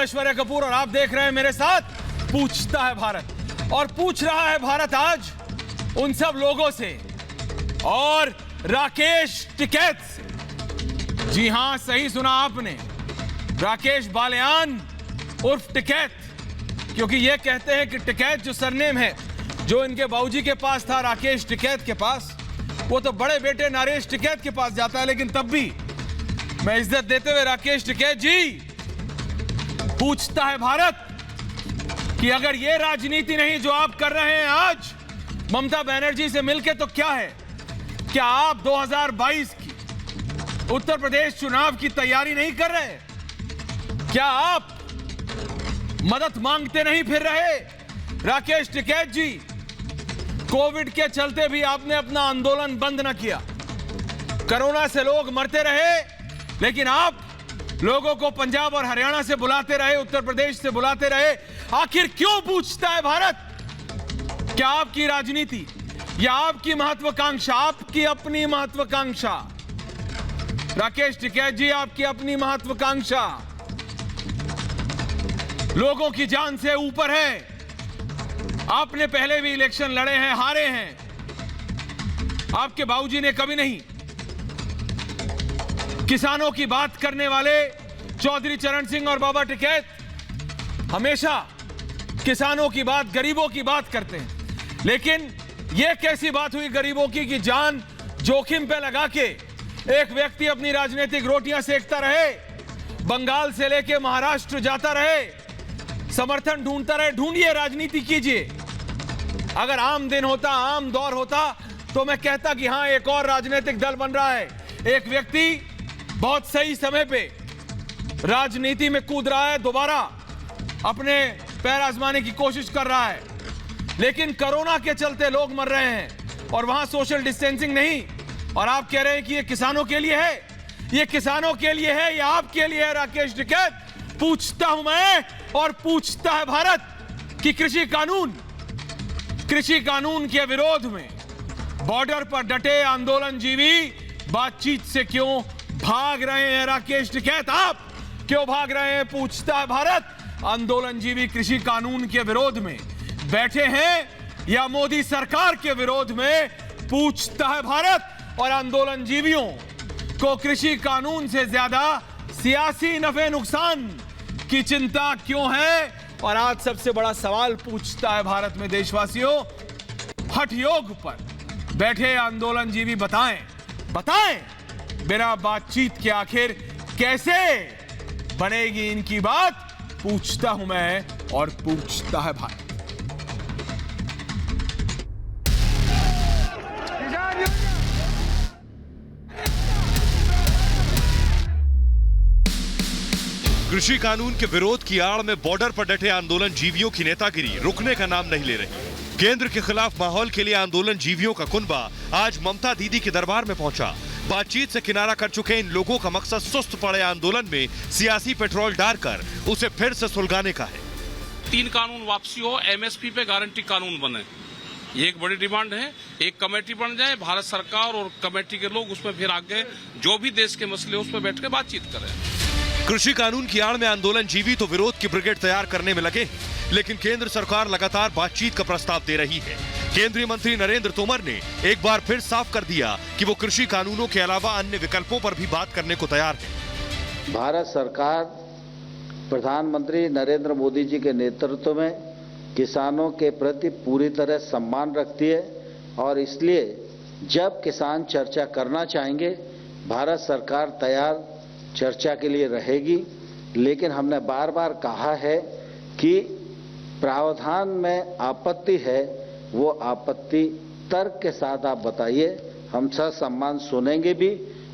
ऐश्वर्या कपूर और आप देख रहे हैं मेरे साथ पूछता है भारत। और पूछ रहा है भारत आज उन सब लोगों से और राकेश टिकैत से। जी हां, सही सुना आपने, राकेश बालियान उर्फ टिकैत, क्योंकि ये कहते हैं कि टिकैत जो सरनेम है जो इनके बाबूजी के पास था, राकेश टिकैत के पास, वो तो बड़े बेटे नरेश टिकैत के पास जाता है। लेकिन तब भी मैं इज्जत देते हुए राकेश टिकैत जी, पूछता है भारत कि अगर ये राजनीति नहीं जो आप कर रहे हैं आज ममता बनर्जी से मिलके, तो क्या है? क्या आप 2022 की उत्तर प्रदेश चुनाव की तैयारी नहीं कर रहे? क्या आप मदद मांगते नहीं फिर रहे? राकेश टिकैत जी, कोविड के चलते भी आपने अपना आंदोलन बंद न किया। कोरोना से लोग मरते रहे, लेकिन आप लोगों को पंजाब और हरियाणा से बुलाते रहे, उत्तर प्रदेश से बुलाते रहे। आखिर क्यों पूछता है भारत? क्या आपकी राजनीति या आपकी महत्वाकांक्षा, आपकी अपनी महत्वाकांक्षा, राकेश टिकैत जी, आपकी अपनी महत्वाकांक्षा लोगों की जान से ऊपर है? आपने पहले भी इलेक्शन लड़े हैं, हारे हैं। आपके बाबूजी ने कभी नहीं। किसानों की बात करने वाले चौधरी चरण सिंह और बाबा टिकैत हमेशा किसानों की बात, गरीबों की बात करते हैं। लेकिन यह कैसी बात हुई गरीबों की कि जान जोखिम पे लगा के एक व्यक्ति अपनी राजनीतिक रोटियां सेकता रहे, बंगाल से लेके महाराष्ट्र जाता रहे, समर्थन ढूंढता रहे। ढूंढिए, राजनीति कीजिए। अगर आम दिन होता, आम दौर होता, तो मैं कहता कि हां, एक और राजनीतिक दल बन रहा है, एक व्यक्ति बहुत सही समय पे राजनीति में कूद रहा है, दोबारा अपने पैर आजमाने की कोशिश कर रहा है। लेकिन कोरोना के चलते लोग मर रहे हैं और वहां सोशल डिस्टेंसिंग नहीं, और आप कह रहे हैं कि ये किसानों के लिए है। ये किसानों के लिए है या आपके लिए है? राकेश टिकैत, पूछता हूं मैं और पूछता है भारत कि कृषि कानून के विरोध में बॉर्डर पर डटे आंदोलनजीवी बातचीत से क्यों भाग रहे हैं? राकेश टिकैत, आप क्यों भाग रहे हैं? पूछता है भारत। आंदोलनजीवी कृषि कानून के विरोध में बैठे हैं या मोदी सरकार के विरोध में? पूछता है भारत। और आंदोलनजीवियों को कृषि कानून से ज्यादा सियासी नफे नुकसान की चिंता क्यों है? और आज सबसे बड़ा सवाल पूछता है भारत में देशवासियों, हठ योग पर बैठे आंदोलनजीवी बताएं बिना बातचीत के आखिर कैसे बनेगी इनकी बात? पूछता हूं मैं और पूछता है भारत। कृषि कानून के विरोध की आड़ में बॉर्डर पर डटे आंदोलन जीवियों की नेतागिरी रुकने का नाम नहीं ले रही। केंद्र के खिलाफ माहौल के लिए आंदोलन जीवियों का कुनबा आज ममता दीदी के दरबार में पहुंचा। बातचीत से किनारा कर चुके इन लोगों का मकसद सुस्त पड़े आंदोलन में सियासी पेट्रोल डालकर उसे फिर से सुलगाने का है। 3 कानून वापसी हो, एमएसपी पे गारंटी कानून बने, ये एक बड़ी डिमांड है। एक कमेटी बन जाए, भारत सरकार और कमेटी के लोग उसमें फिर आगे जो भी देश के मसले उस पर बैठ के बातचीत करें। कृषि कानून की आड़ में आंदोलन जीवी तो विरोध की ब्रिगेड तैयार करने में लगे, लेकिन केंद्र सरकार लगातार बातचीत का प्रस्ताव दे रही है। केंद्रीय मंत्री नरेंद्र तोमर ने एक बार फिर साफ कर दिया कि वो कृषि कानूनों के अलावा अन्य विकल्पों पर भी बात करने को तैयार है। भारत सरकार प्रधानमंत्री नरेंद्र मोदी जी के नेतृत्व में किसानों के प्रति पूरी तरह सम्मान रखती है और इसलिए जब किसान चर्चा करना चाहेंगे, भारत सरकार तैयार चर्चा के लिए रहेगी। लेकिन हमने बार बार कहा है कि प्रावधान में आपत्ति है, वो आपत्ति तर्क के साथ आप बताइए, हम ससम्मान सुनेंगे भी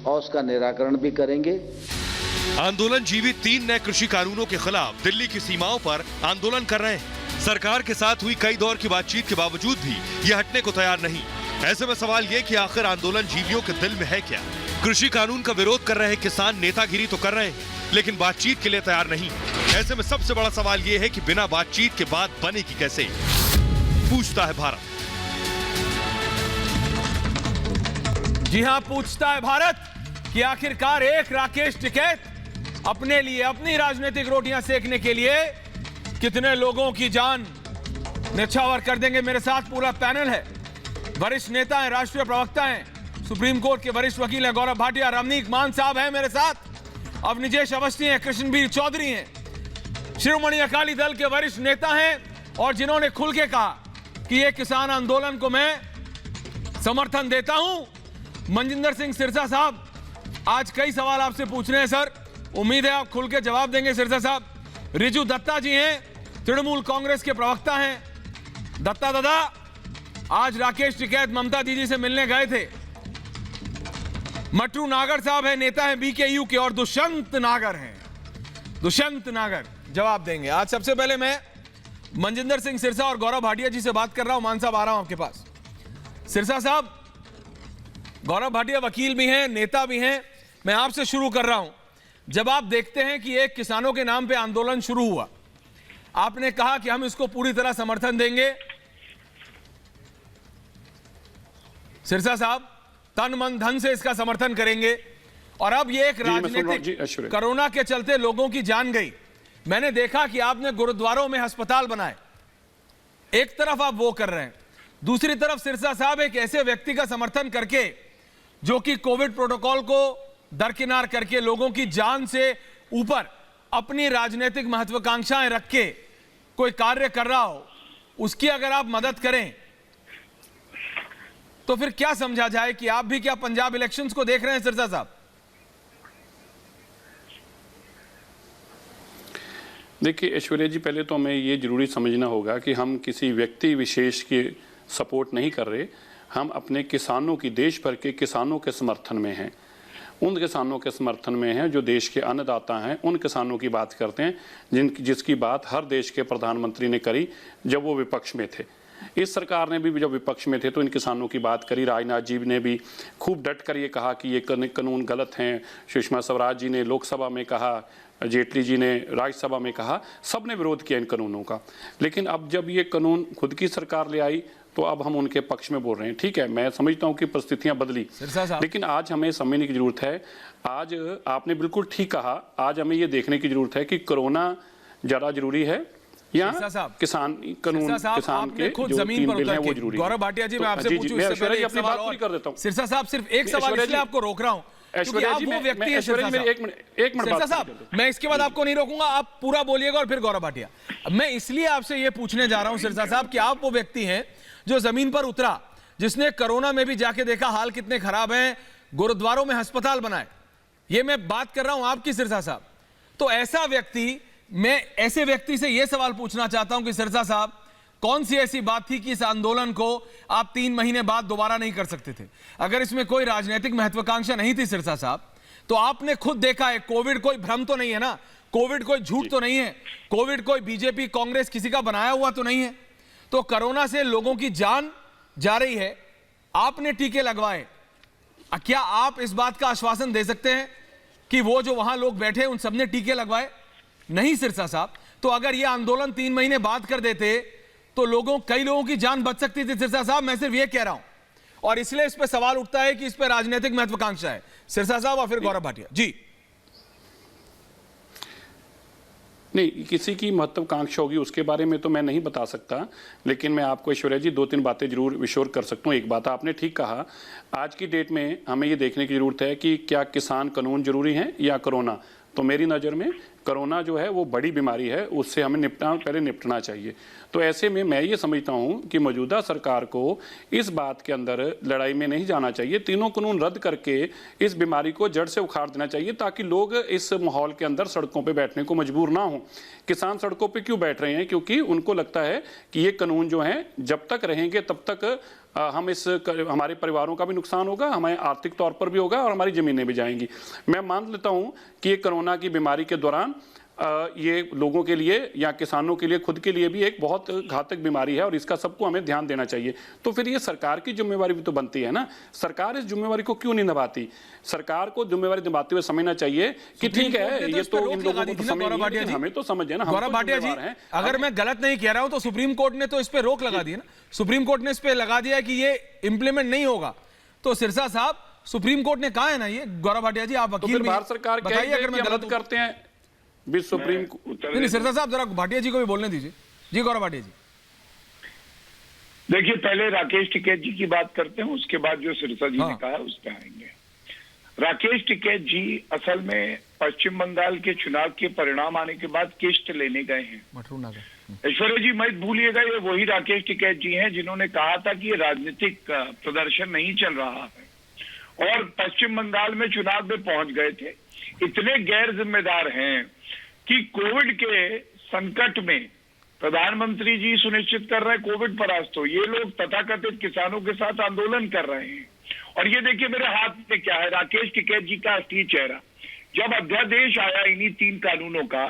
और उसका निराकरण भी करेंगे। आंदोलन जीवी 3 नए कृषि कानूनों के खिलाफ दिल्ली की सीमाओं पर आंदोलन कर रहे हैं। सरकार के साथ हुई कई दौर की बातचीत के बावजूद भी ये हटने को तैयार नहीं। ऐसे में सवाल ये कि आखिर आंदोलन जीवियों के दिल में है क्या? कृषि कानून का विरोध कर रहे किसान नेतागिरी तो कर रहे हैं, लेकिन बातचीत के लिए तैयार नहीं। ऐसे में सबसे बड़ा सवाल ये है कि बिना बातचीत के बात बनेगी कैसे? पूछता है भारत। जी हां, पूछता है भारत कि आखिरकार एक राकेश टिकैत अपने लिए अपनी राजनीतिक रोटियां सेकने के लिए कितने लोगों की जान न्यौछावर कर देंगे। मेरे साथ पूरा पैनल है, वरिष्ठ नेता हैं, राष्ट्रीय प्रवक्ता हैं, सुप्रीम कोर्ट के वरिष्ठ वकील हैं गौरव भाटिया, रमनीक मान साहब हैं मेरे साथ, अवनिजेश अवस्थी हैं, कृष्णवीर चौधरी हैं, शिरोमणि अकाली दल के वरिष्ठ नेता हैं और जिन्होंने खुल के कहा कि ये किसान आंदोलन को मैं समर्थन देता हूं। मनजिंदर सिंह सिरसा साहब, आज कई सवाल आपसे पूछ रहे हैं सर, उम्मीद है आप खुल के जवाब देंगे सिरसा साहब। रिजू दत्ता जी हैं, तृणमूल कांग्रेस के प्रवक्ता हैं। दत्ता दादा, आज राकेश टिकैत ममता दीदी से मिलने गए थे। मट्टू नागर साहब है, नेता है बीकेयू के, और दुष्यंत नागर हैं, दुष्यंत नागर जवाब देंगे। आज सबसे पहले मैं मनजिंदर सिंह सिरसा और गौरव भाटिया जी से बात कर रहा हूं। मान साहब, आ रहा हूं आपके पास। सिरसा साहब, गौरव भाटिया वकील भी हैं, नेता भी हैं, मैं आपसे शुरू कर रहा हूं। जब आप देखते हैं कि एक किसानों के नाम पे आंदोलन शुरू हुआ, आपने कहा कि हम इसको पूरी तरह समर्थन देंगे। सिरसा साहब, तन मन धन से इसका समर्थन करेंगे, और अब ये एक राजनीतिक, कोरोना के चलते लोगों की जान गई। मैंने देखा कि आपने गुरुद्वारों में अस्पताल बनाए, एक तरफ आप वो कर रहे हैं, दूसरी तरफ सिरसा साहब एक ऐसे व्यक्ति का समर्थन करके जो कि कोविड प्रोटोकॉल को दरकिनार करके लोगों की जान से ऊपर अपनी राजनीतिक महत्वाकांक्षाएं रख के कोई कार्य कर रहा हो, उसकी अगर आप मदद करें तो फिर क्या समझा जाए कि आप भी क्या पंजाब इलेक्शंस को देख रहे हैं सिरसा साहब? देखिए ऐश्वर्या जी, पहले तो हमें ये जरूरी समझना होगा कि हम किसी व्यक्ति विशेष की सपोर्ट नहीं कर रहे, हम अपने किसानों की, देश भर के किसानों के समर्थन में हैं। उन किसानों के समर्थन में हैं जो देश के अन्नदाता हैं, उन किसानों की बात करते हैं जिसकी बात हर देश के प्रधानमंत्री ने करी जब वो विपक्ष में थे। इस सरकार ने भी जब विपक्ष में थे तो इन किसानों की बात करी। राजनाथ जी ने भी खूब डट कर ये कहा कि ये कानून गलत हैं। सुषमा स्वराज जी ने लोकसभा में कहा, जेटली जी ने राज्यसभा में कहा, सब ने विरोध किया इन कानूनों का। लेकिन अब जब ये कानून खुद की सरकार ले आई तो अब हम उनके पक्ष में बोल रहे हैं। ठीक है, मैं समझता हूं कि परिस्थितियां बदली, लेकिन आज हमें समझने की जरूरत है। आज आपने बिल्कुल ठीक कहा, आज हमें ये देखने की जरूरत है कि कोरोना ज्यादा जरूरी है या किसान कानून, किसान के जो जमीन पर बिल हैं वो उतर जरूरी के। गौरव भाटिया जी, मैं आपसे पूछूं इससे पहले एक सवाल और कर देता हूं। सिरसा साहब, सिर्फ एक सवाल इसलिए आपको रोक रहा हूं क्योंकि आप वो व्यक्ति हैं सिरसा साहब, मैं इसके बाद आपको नहीं रोकूंगा, आप पूरा बोलिएगा और फिर गौरव भाटिया। मैं इसलिए आपसे ये पूछने जा रहा हूं सिरसा साहब कि आप वो व्यक्ति हैं जो जमीन पर उतरा, जिसने कोरोना में भी जाके देखा हाल कितने खराब हैं, गुरुद्वारों में अस्पताल बनाए। ये मैं बात कर रहा हूं आपकी सिरसा साहब। तो ऐसा व्यक्ति, मैं ऐसे व्यक्ति से यह सवाल पूछना चाहता हूं कि सिरसा साहब, कौन सी ऐसी बात थी कि इस आंदोलन को आप 3 महीने बाद दोबारा नहीं कर सकते थे? अगर इसमें कोई राजनीतिक महत्वाकांक्षा नहीं थी सिरसा साहब, तो आपने खुद देखा है कोविड कोई भ्रम तो नहीं है ना, कोविड कोई झूठ तो नहीं है, कोविड कोई बीजेपी कांग्रेस किसी का बनाया हुआ तो नहीं है। तो कोरोना से लोगों की जान जा रही है, आपने टीके लगवाए, क्या आप इस बात का आश्वासन दे सकते हैं कि वो जो वहां लोग बैठे उन सबने टीके लगवाए? नहीं सिरसा साहब। तो अगर यह आंदोलन 3 महीने बाद कर देते तो कई लोगों की जान बच सकती थी सिरसा साहब। मैं सिर्फ यह कह रहा हूं, और इसलिए इस पर सवाल उठता है कि इस पर राजनीतिक महत्वाकांक्षा है। सिरसा साहब और फिर गौरव भाटिया जी। नहीं, किसी की महत्वाकांक्षा होगी उसके बारे में तो मैं नहीं बता सकता, लेकिन मैं आपको ऐश्वर्या जी 2-3 बातें जरूर विश्वास कर सकता हूँ। एक बात आपने ठीक कहा, आज की डेट में हमें ये देखने की जरूरत है कि क्या किसान कानून जरूरी है या कोरोना। तो मेरी नज़र में कोरोना जो है वो बड़ी बीमारी है, उससे हमें पहले निपटना चाहिए। तो ऐसे में मैं ये समझता हूँ कि मौजूदा सरकार को इस बात के अंदर लड़ाई में नहीं जाना चाहिए, तीनों कानून रद्द करके इस बीमारी को जड़ से उखाड़ देना चाहिए, ताकि लोग इस माहौल के अंदर सड़कों पे बैठने को मजबूर ना हो। किसान सड़कों पे क्यों बैठ रहे हैं? क्योंकि उनको लगता है कि ये कानून जो हैं जब तक रहेंगे तब तक हमारे परिवारों का भी नुकसान होगा, हमें आर्थिक तौर पर भी होगा और हमारी ज़मीनें भी जाएंगी। मैं मान लेता हूँ कि ये कोरोना की बीमारी के दौरान ये लोगों के लिए या किसानों के लिए, खुद के लिए भी एक बहुत घातक बीमारी है और इसका सबको हमें ध्यान देना चाहिए। तो फिर ये सरकार की जिम्मेवारी भी तो बनती है ना, सरकार इस जिम्मेवारी को क्यों नहीं निभाती? सरकार को जिम्मेवारी निभाते हुए समझना चाहिए कि ठीक है, ये तो इन लोगों को समझ, हमें तो समझ है ना। गौरव भाटिया जी, अगर मैं गलत नहीं कह रहा हूं तो सुप्रीम कोर्ट ने तो इस पर रोक लगा दी ना, सुप्रीम कोर्ट ने इस पर लगा दिया कि ये इंप्लीमेंट नहीं होगा। तो सिरसा साहब, सुप्रीम कोर्ट ने कहा है ना ये, गौरव भाटिया जी आप तो वकील फिर भी भारत सरकार बताइए अगर मैं गलत करते हैं भी सुप्रीम नहीं सिरसा साहब जरा भाटिया जी को भी बोलने दीजिए। जी गौरव भाटिया जी। देखिए, पहले राकेश टिकैत जी की बात करते हैं, उसके बाद जो सिरसा जी ने कहा है उस पर आएंगे। राकेश टिकैत जी असल में पश्चिम बंगाल के चुनाव के परिणाम आने के बाद किश्त लेने गए हैं। मठरू नागर ऐश्वर्या जी मत भूलिएगा, ये वही राकेश टिकैत जी हैं जिन्होंने कहा था कि ये राजनीतिक प्रदर्शन नहीं चल रहा है और पश्चिम बंगाल में चुनाव में पहुंच गए थे। इतने गैर जिम्मेदार हैं कि कोविड के संकट में प्रधानमंत्री जी सुनिश्चित कर रहे हैं कोविड परास्त हो, ये लोग तथाकथित किसानों के साथ आंदोलन कर रहे हैं। और ये देखिए मेरे हाथ में क्या है, राकेश टिकैत जी का असली चेहरा। जब अध्यादेश आया इन्हीं 3 कानूनों का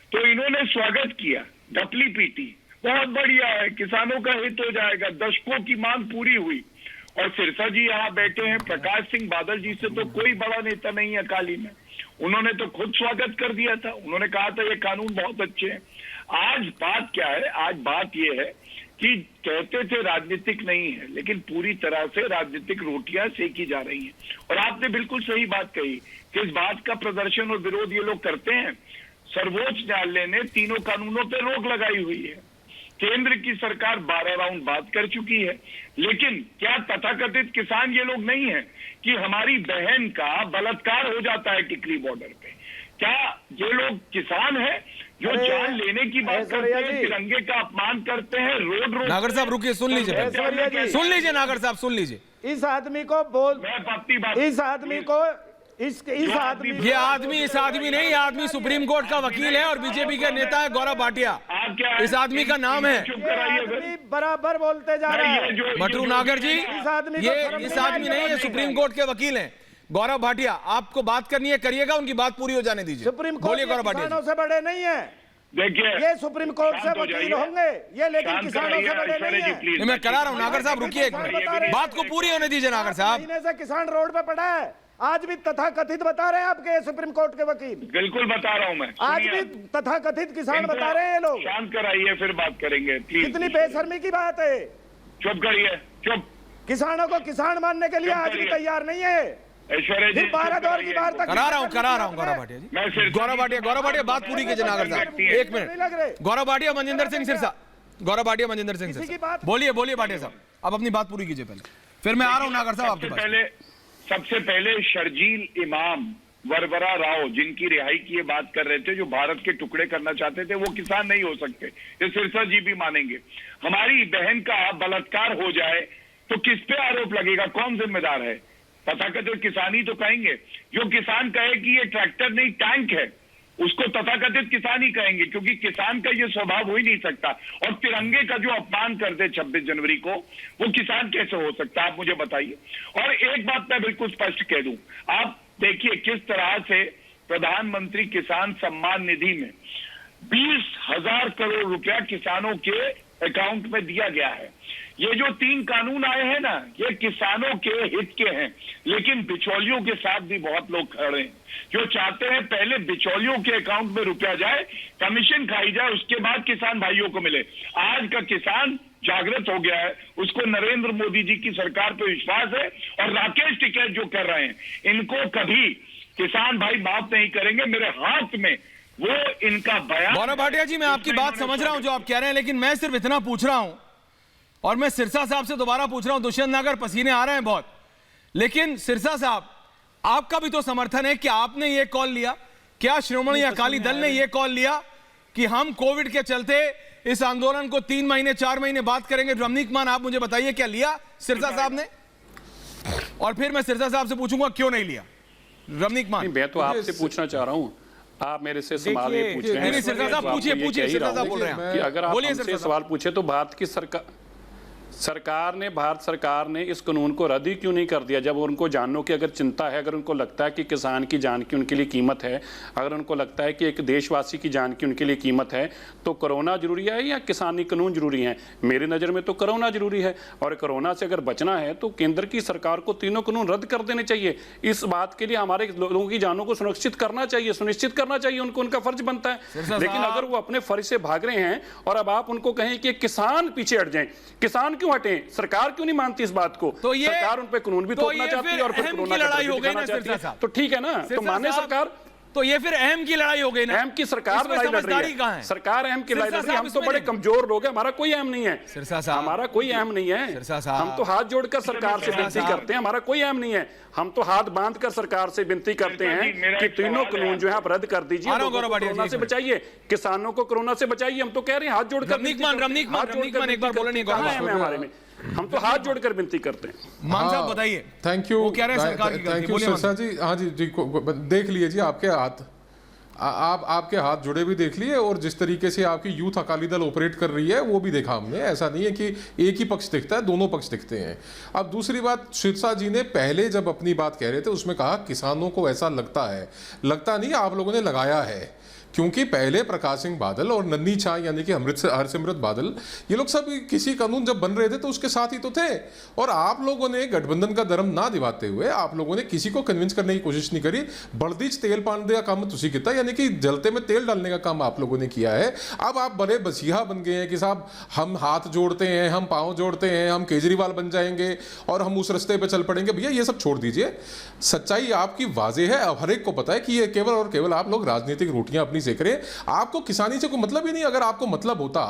तो इन्होंने स्वागत किया, ढपली पीटी, बहुत बढ़िया है, किसानों का हित हो जाएगा, दशकों की मांग पूरी हुई। और सिरसा जी यहाँ बैठे हैं, प्रकाश सिंह बादल जी से तो कोई बड़ा नेता नहीं है अकाली में, उन्होंने तो खुद स्वागत कर दिया था, उन्होंने कहा था ये कानून बहुत अच्छे हैं। आज बात क्या है, आज बात ये है कि कहते थे राजनीतिक नहीं है, लेकिन पूरी तरह से राजनीतिक रोटियां सेकी जा रही हैं। और आपने बिल्कुल सही बात कही कि इस बात का प्रदर्शन और विरोध ये लोग करते हैं। सर्वोच्च न्यायालय ने तीनों कानूनों पर रोक लगाई हुई है, केंद्र की सरकार 12 राउंड बात कर चुकी है, लेकिन क्या तथाकथित किसान ये लोग नहीं है कि हमारी बहन का बलात्कार हो जाता है टिकरी बॉर्डर पे? क्या ये लोग किसान है जो जान लेने की बात करते हैं, तिरंगे का अपमान करते हैं, रोड नागर साहब रुकिए, सुन लीजिए, सुन लीजिए नागर साहब, सुन लीजिए। इस आदमी को बोल, मैं अपनी बात, इस आदमी को इस आदमी, ये आदमी इस आदमी नहीं, ये आदमी सुप्रीम कोर्ट का वकील है और बीजेपी का नेता है गौरव भाटिया। इस आदमी का नाम है, आदमी बराबर बोलते जा रहा है। मटरू नागर जी, इस आदमी को ये शर्म इस नहीं आदमी नहीं है, सुप्रीम कोर्ट के वकील हैं गौरव भाटिया। आपको बात करनी है करिएगा, उनकी बात पूरी हो जाने दीजिए। सुप्रीम बोलिए कोर्ट गौरव भाटिया किसानों जी। से बड़े नहीं है, देखिए ये सुप्रीम कोर्ट से वकील होंगे ये, लेकिन किसानों से बड़े नहीं है। नहीं, मैं करा रहा हूँ नागर साहब, रुकिए एक मिनट, बात को पूरी होने दीजिए नागर साहब। महीने से किसान रोड पे पड़ा है, आज भी तथाकथित बता रहे हैं आपके सुप्रीम कोर्ट के वकील, बिल्कुल बता रहा हूं मैं, आज भी तथाकथित किसान बता रहे हैं ये लोग। शांत कराइए फिर बात करेंगे प्लीज। कितनी बेशर्मी की बात है। चुप करिए, चुप। किसानों को किसान मानने के लिए आज भी तैयार नहीं है। ऐश्वर्या जी फिर 12 दौर की बार तक करा रहा हूँ गौरव भाटिया जी। मैं सिर्फ गौरव भाटिया बात पूरी कीजिए नागर साहब, एक मिनट। गौरव भाटिया, मनजिंदर सिंह सिरसा, गौरव भाटिया, मनजिंदर सिंह सिरसा, बोलिए भाटिया साहब, अब अपनी बात पूरी कीजिए पहले, फिर मैं आ रहा हूँ नागर साहब आपके पास। सबसे पहले शर्जील इमाम वरवरा राव जिनकी रिहाई की ये बात कर रहे थे, जो भारत के टुकड़े करना चाहते थे, वो किसान नहीं हो सकते, ये सिरसा जी भी मानेंगे। हमारी बहन का बलात्कार हो जाए तो किस पे आरोप लगेगा, कौन जिम्मेदार है? तथाकथित किसान ही तो कहेंगे। जो किसान कहे कि ये ट्रैक्टर नहीं टैंक है, उसको तथाकथित किसान ही कहेंगे, क्योंकि किसान का ये स्वभाव हो ही नहीं सकता। और तिरंगे का जो अपमान कर दे 26 जनवरी को, वो किसान कैसे हो सकता है, आप मुझे बताइए। और एक बात मैं बिल्कुल स्पष्ट कह दूं, आप देखिए किस तरह से प्रधानमंत्री किसान सम्मान निधि में 20,000 करोड़ रुपया किसानों के अकाउंट में दिया गया है। ये जो 3 कानून आए हैं ना, ये किसानों के हित के हैं, लेकिन बिचौलियों के साथ भी बहुत लोग खड़े हैं जो चाहते हैं पहले बिचौलियों के अकाउंट में रुपया जाए, कमीशन खाई जाए, उसके बाद किसान भाइयों को मिले। आज का किसान जागृत हो गया है, उसको नरेंद्र मोदी जी की सरकार पर विश्वास है। और राकेश टिकैत जो कर रहे हैं, इनको कभी किसान भाई माफ नहीं करेंगे। मेरे हाथ में वो इनका बयान। गौरव भाटिया जी, मैं आपकी बात समझ रहा हूं जो आप कह रहे हैं, लेकिन मैं सिर्फ इतना पूछ रहा हूं, और मैं सिरसा साहब से दोबारा पूछ रहा हूं, दुष्यंत नागर पसीने आ रहे हैं बहुत, लेकिन सिरसा साहब आपका भी तो समर्थन है कि आपने ये कॉल लिया, क्या श्रोमणी अकाली दल ने ये कॉल लिया कि हम कोविड के चलते इस आंदोलन को 3 महीने 4 महीने बात करेंगे? रमनीक मान, आप मुझे बताइए क्या लिया सिरसा साहब ने? और फिर मैं सिरसा साहब से पूछूंगा क्यों नहीं लिया। रमनीक मान, मैं तो आपसे पूछना चाह रहा हूं, आप मेरे से सवाल ये पूछ रहे हैं। नहीं सिरसा साहब पूछिए, सिरसा साहब बोल रहे हैं कि अगर आप हमसे सवाल पूछे तो भारत की भारत सरकार ने इस कानून को रद्द ही क्यों नहीं कर दिया? जब उनको जानने की अगर चिंता है, अगर उनको लगता है कि किसान की जान की उनके लिए कीमत है, अगर उनको लगता है कि एक देशवासी की जान की उनके लिए कीमत है, तो कोरोना जरूरी है या किसानी कानून जरूरी है? मेरी नज़र में तो कोरोना जरूरी है, और कोरोना से अगर बचना है तो केंद्र की सरकार को तीनों कानून रद्द कर देने चाहिए। इस बात के लिए हमारे लोगों की जानों को सुनिश्चित करना चाहिए, उनको उनका फर्ज बनता है। लेकिन अगर वो अपने फर्ज से भाग रहे हैं और अब आप उनको कहें कि किसान पीछे हट जाएं, किसान क्यों हटे? सरकार क्यों नहीं मानती इस बात को? तो ये सरकार उन पे कानून भी थोपना ये चाहती है फिर और फिर अहम कोरोना की का लड़ाई डर हो भी गई ना दिखाना चाहती सिरसा है। साहब। तो ठीक है ना, तो सिरसा माने साहब, सरकार। तो ये फिर अहम की लड़ाई हो गई ना। अहम की सरकार इसमें लड़ाई लड़ समझदारी रही कहाँ है। है? सरकार अहम की लड़ाई सिरसा लड़ रही है। साहब हम तो इसमें बड़े नहीं। कमजोर लोग हैं, हमारा कोई अहम नहीं है। सिरसा साहब, हमारा कोई अहम नहीं है। सिरसा साहब, हम तो हाथ जोड़कर सरकार से सिरसा विनती साहब, करते हैं, हमारा कोई अहम नहीं है। हम तो हाथ बांधकर सरकार से विनती करते सिरसा जी, हैं मेरा कि एक तीनों सवाल है कानून जो है आप रद्द कर दीजिए, आ रहा हूं, लोगों को गौरव भाटिया जी, कोरोना एक से मिनट। बचाइए, किसानों को कोरोना से बचाइए। हम तो कह रहे हैं हाथ जोड़कर रमनीक मान, रमनीक मान, रमनीक मान, एक बार बोले नहीं, कहाँ गौरव है हमें हमारे में? हम तो हाथ जोड़कर विनती करते हैं। मान साहब बताइए। Thank you. वो कह रहे हैं सरकार की गलती। थैंक यू बोलिए मान सिरसा जी। हाँ जी जी, देख लिए जी आपके हाथ, आप आपके हाथ जुड़े भी देख लिए, और जिस तरीके से आपकी यूथ अकाली दल ऑपरेट कर रही है वो भी देखा हमने। ऐसा नहीं है कि एक ही पक्ष दिखता है, दोनों पक्ष दिखते हैं। अब दूसरी बात, सिरसा जी ने पहले जब अपनी बात कह रहे थे उसमें कहा किसानों को ऐसा लगता है, लगता नहीं, आप लोगों ने लगाया है। क्योंकि पहले प्रकाश सिंह बादल और नन्ही छां यानी कि हरसिमरत बादल, ये लोग सब किसी कानून जब बन रहे थे तो उसके साथ ही तो थे। और आप लोगों ने गठबंधन का धर्म ना दिवाते हुए आप लोगों ने किसी को कन्विंस करने की कोशिश नहीं करी। बड़दीच तेल पाने का काम तुसी किया, यानी कि जलते में तेल डालने का काम आप लोगों ने किया है। अब आप बड़े बसीहा बन गए हैं कि साहब हम हाथ जोड़ते हैं, हम पाँव जोड़ते हैं, हम केजरीवाल बन जाएंगे और हम उस रास्ते पर चल पड़ेंगे। भैया ये सब छोड़ दीजिए, सच्चाई आपकी वाजे है। अब हर एक को पता है कि ये केवल और केवल आप लोग राजनीतिक रोटियां अपनी सेक रहे हैं। आपको किसानी से कोई मतलब ही नहीं। अगर आपको मतलब होता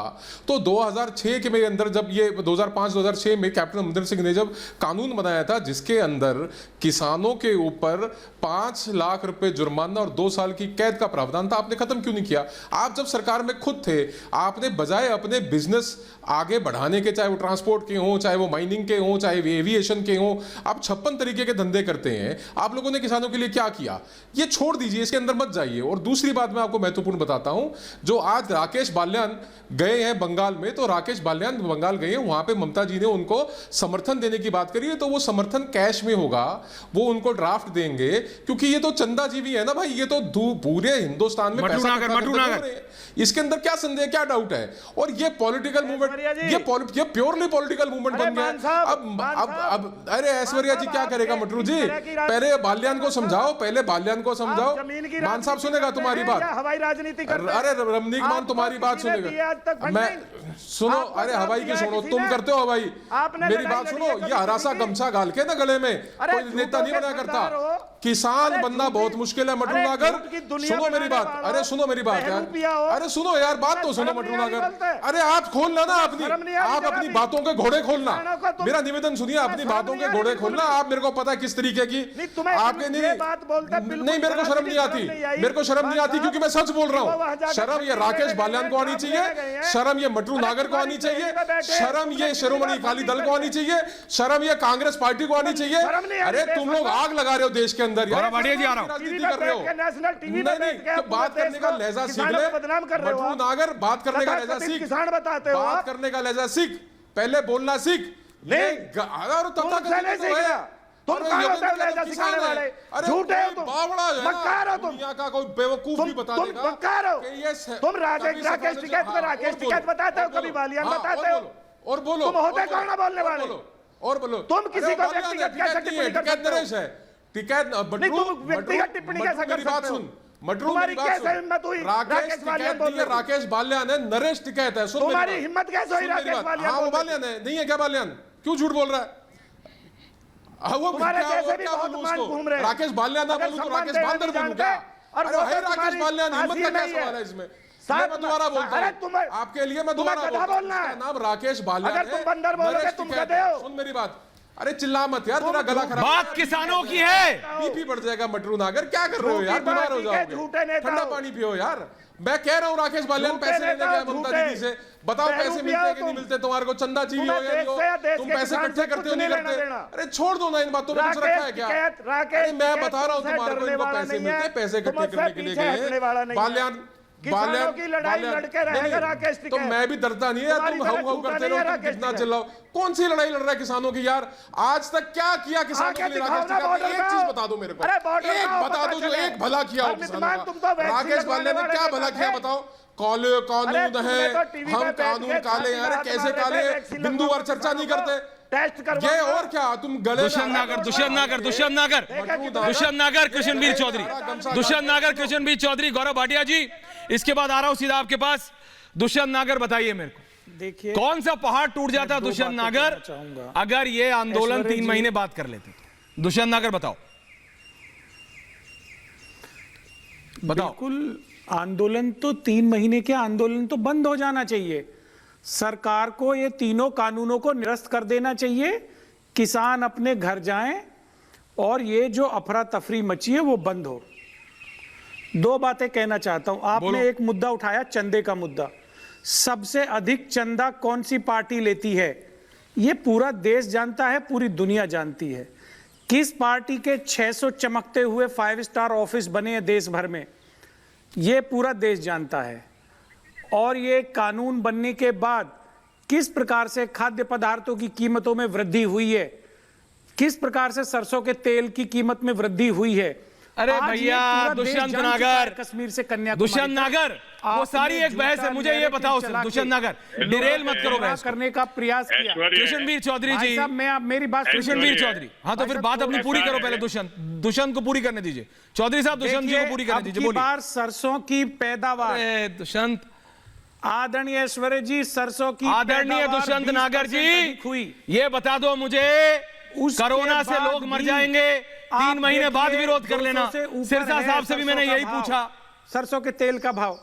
तो 2006 के अंदर, जब ये 2005-2006 में कैप्टन अमरिंदर सिंह ने जब कानून बनाया था जिसके अंदर किसानों के ऊपर 5 लाख रुपए जुर्माना और 2 साल की कैद का प्रावधान था, आपने खत्म क्यों नहीं किया? आप जब सरकार में खुद थे, आपने बजाय अपने बिजनेस आगे बढ़ाने के, चाहे वो ट्रांसपोर्ट के हों, चाहे वो माइनिंग के हों, चाहे वो एविएशन के हों, आप 56 तरीके के धंधे करते हैं। आप लोगों ने किसानों के लिए क्या किया? ये छोड़ दीजिए, इसके अंदर मत जाइए। और दूसरी बात मैं आपको महत्वपूर्ण बताता हूं, जो आज राकेश बाल्यान गए हैं बंगाल में, तो राकेश बाल्यान बंगाल गए हैं, वहां पे ममता जी ने उनको समर्थन देने की बात करी है, तो वो समर्थन कैश में होगा, वो उनको ड्राफ्ट देंगे, क्योंकि ये तो चंदाजीवी है ना भाई, ये तो पूरे हिंदुस्तान में पैसा इकट्ठा करते हैं। इसके अंदर क्या संदेह, क्या डाउट है? और ये पॉलिटिकल मूवमेंट, ये प्योरली पॉलिटिकल मूवमेंट बन गया। अब अरे ऐश्वर्या जी क्या करेगा मटरू जी? पहले बाल्यान को समझाओ, पहले बाल्यान को समझाओ। मान साहब सुनेगा तुम्हारी बात, हवाई राजनीति अरे रमनीक मान तुम्हारी बात सुनेगा। मैं सुनो, अरे हवाई की सुनो, तुम करते हो हवाई, मेरी बात सुनो। ये हरा सा गमछा गाल के ना गले में कोई नेता नहीं बना करता। किसान बनना बहुत मुश्किल है मटरू नागर, सुनो मेरी बात, अरे सुनो मेरी बात यार, अरे सुनो यार, बात तो सुनो मटरू नागर। अरे आप खोलना ना आप अपनी बातों के घोड़े खोलना, मेरा निवेदन सुनिए, अपनी बातों के घोड़े खोलना। आप मेरे को पता है किस तरीके की आपके नहीं, मेरे को शर्म नहीं आती, मेरे को शर्म नहीं आती, क्योंकि मैं सच बोल रहा हूँ। शर्म ये राकेश बाल्यान को आनी चाहिए, शर्म ये मटरू नागर को आनी चाहिए, शर्म ये शिरोमणि अकाली दल को आनी चाहिए, शर्म ये कांग्रेस पार्टी को आनी चाहिए। अरे तुम लोग आग लगा रहे हो देश के अंदर, राजनीति कर रहे हो। नहीं, बात करने का लहजा सीख ले मटरू नागर, बात करने का लहजा सीख, किसान बताते हो, बात करने का लहजा सीख, पहले बोलना सीख। तुम सिखाने वाले झूठे हो, तुम मक्कार हो, दुनिया का कोई बेवकूफ भी बता देगा मक्कार हो। तुम राकेश टिकैत बताते हो, कभी बालियान बताते हो, और बोलो तुम होते कौन बोलने वाले? और बोलो, तुम किसी को व्यक्तिगत कैसे टिप्पणी कर सकते हो? टिकैत व्यक्तिगत टिप्पणी कैसे कर सकते हो? मटरू तुम्हारी कैसे हिम्मत हुई? राकेश बाल्यान बोल रहे हो। राकेश बाल्यान है, नरेश टिकैत है। तुम्हारी हिम्मत कैसे हुई? राकेश बाल्यान, हाँ वो बाल्यान है, नहीं है क्या बाल्यान? क्यों झूठ बोल रहा है? तुम्हारे जैसे भी बहुत मान घूम रहे हैं। राकेश बाल्यान ना बोलूं तो राकेश बांदर बोलूं क्या? अरे है राकेश बाल्यान, हिम्मत का क्या सवाल है इसमें? मैं दोबारा बोलता हूं आपके लिए, मैं दोबारा बोलता हूं, इसका नाम राकेश बाल्यान है। अगर तुम बंदर बोलोगे तुम गधे हो। सुन मेरी बात, अरे चिल्ला मत यार, तेरा गला खराब। बात किसानों की है, बीपी बढ़ जाएगा मटरू नागर, क्या कर रहे हो यार? बीमार हो जाओगे, ठंडा पानी पियो यार। मैं कह रहा हूँ राकेश बाल्यान पैसे लेने गया ममता दीदी से, बताओ पैसे मिलते कि नहीं मिलते तुम्हारे को? चंदा चाहिए हो या नहीं हो? तुम पैसे इकट्ठे करते हो नहीं करते? अरे छोड़ दो ना इन बातों में, कुछ रखा है क्या? अरे मैं बता रहा हूँ तुम्हारे को, इनको पैसे मिलते, पैसे इकट्ठे करने के लिए गए बाल्यान किसानों की लड़ाई लड़के रहेगा राकेश टिकैत। तो मैं भी डरता नहीं है, तुम हाउ हाउ करते रहो, तुम कितना चिल्लाओ। कौन सी लड़ाई लड़ रहा है किसानों की यार? आज तक क्या किया किसानों के लिए राकेश टिकैत? एक चीज बता दो मेरे को, एक बता दो जो एक भला किया हो किसानों का। राकेश बाल्यान ने क्या भला किया बताओ? कानून है, हम कानून काले हैं। अरे कैसे काले? बिंदु पर चर्चा नहीं करते, टेस्ट कर ये और क्या? तुम गले दुष्यंत नागर, कृष्णवीर चौधरी, दुष्यंत नागर, कृष्णवीर चौधरी, गौरव भाटिया जी, इसके बाद आ रहा हूं सीधा आपके पास। दुष्यंत नागर बताइए मेरे को, देखिए, कौन सा पहाड़ टूट जाता दो दुष्यंत बातें नागर कहना चाहूंगा। अगर ये आंदोलन ऐश्वर्या 3 जी- महीने बाद कर लेते? दुष्यंत नागर बताओ। बिल्कुल, आंदोलन तो 3 महीने के आंदोलन तो बंद हो जाना चाहिए। सरकार को ये तीनों कानूनों को निरस्त कर देना चाहिए, किसान अपने घर जाएं और ये जो अफरा तफरी मची है वो बंद हो। 2 बातें कहना चाहता हूं। आपने एक मुद्दा उठाया, चंदे का मुद्दा। सबसे अधिक चंदा कौन सी पार्टी लेती है ये पूरा देश जानता है, पूरी दुनिया जानती है। किस पार्टी के 600 चमकते हुए 5 स्टार ऑफिस बने हैं देश भर में, ये पूरा देश जानता है। और ये कानून बनने के बाद किस प्रकार से खाद्य पदार्थों की कीमतों में वृद्धि हुई है, किस प्रकार से सरसों के तेल की कीमत में वृद्धि हुई है। अरे आज ये भैया पूरा देश दुष्यंत जान चुका है, नागर, कश्मीर से कन्याकुमारी दुष्यंत नागर, वो आपने सारी एक बहस है। झूठा मुझे ये बताओ narrative चला दुष्यंत के नागर, डिरेल मत करो बहस को। करने का प्रयास किया। कृष्णवीर चौधरी भाई जी, साहब, मैं आप मेरी बात कृष्णवीर चौधरी, हाँ तो भाई फिर साहब, बात अपनी पूरी थोड़ा करो पहले। दुष्यंत को पूरी करने दीजिए। चौधरी साहब दुष्यंत जी को पूरी करने दीजिए, बोलिए। बार सरसों की पैदावार, दुष्यंत, आदरणीय ऐश्वर्या जी, सरसों की आदरणीय पैदावार दुष्यंत 20% नागर जी, अधिक हुई। ये बता दो मुझे, उसके कोरोना से बाद लोग मर भी जाएंगे, 3 महीने देखिए, बाद विरोध कर 200 लेना। से ऊपर सिरसा है साहब से भी मैंने सरसों का यही भाव। पूछा। सरसों के तेल का भाव,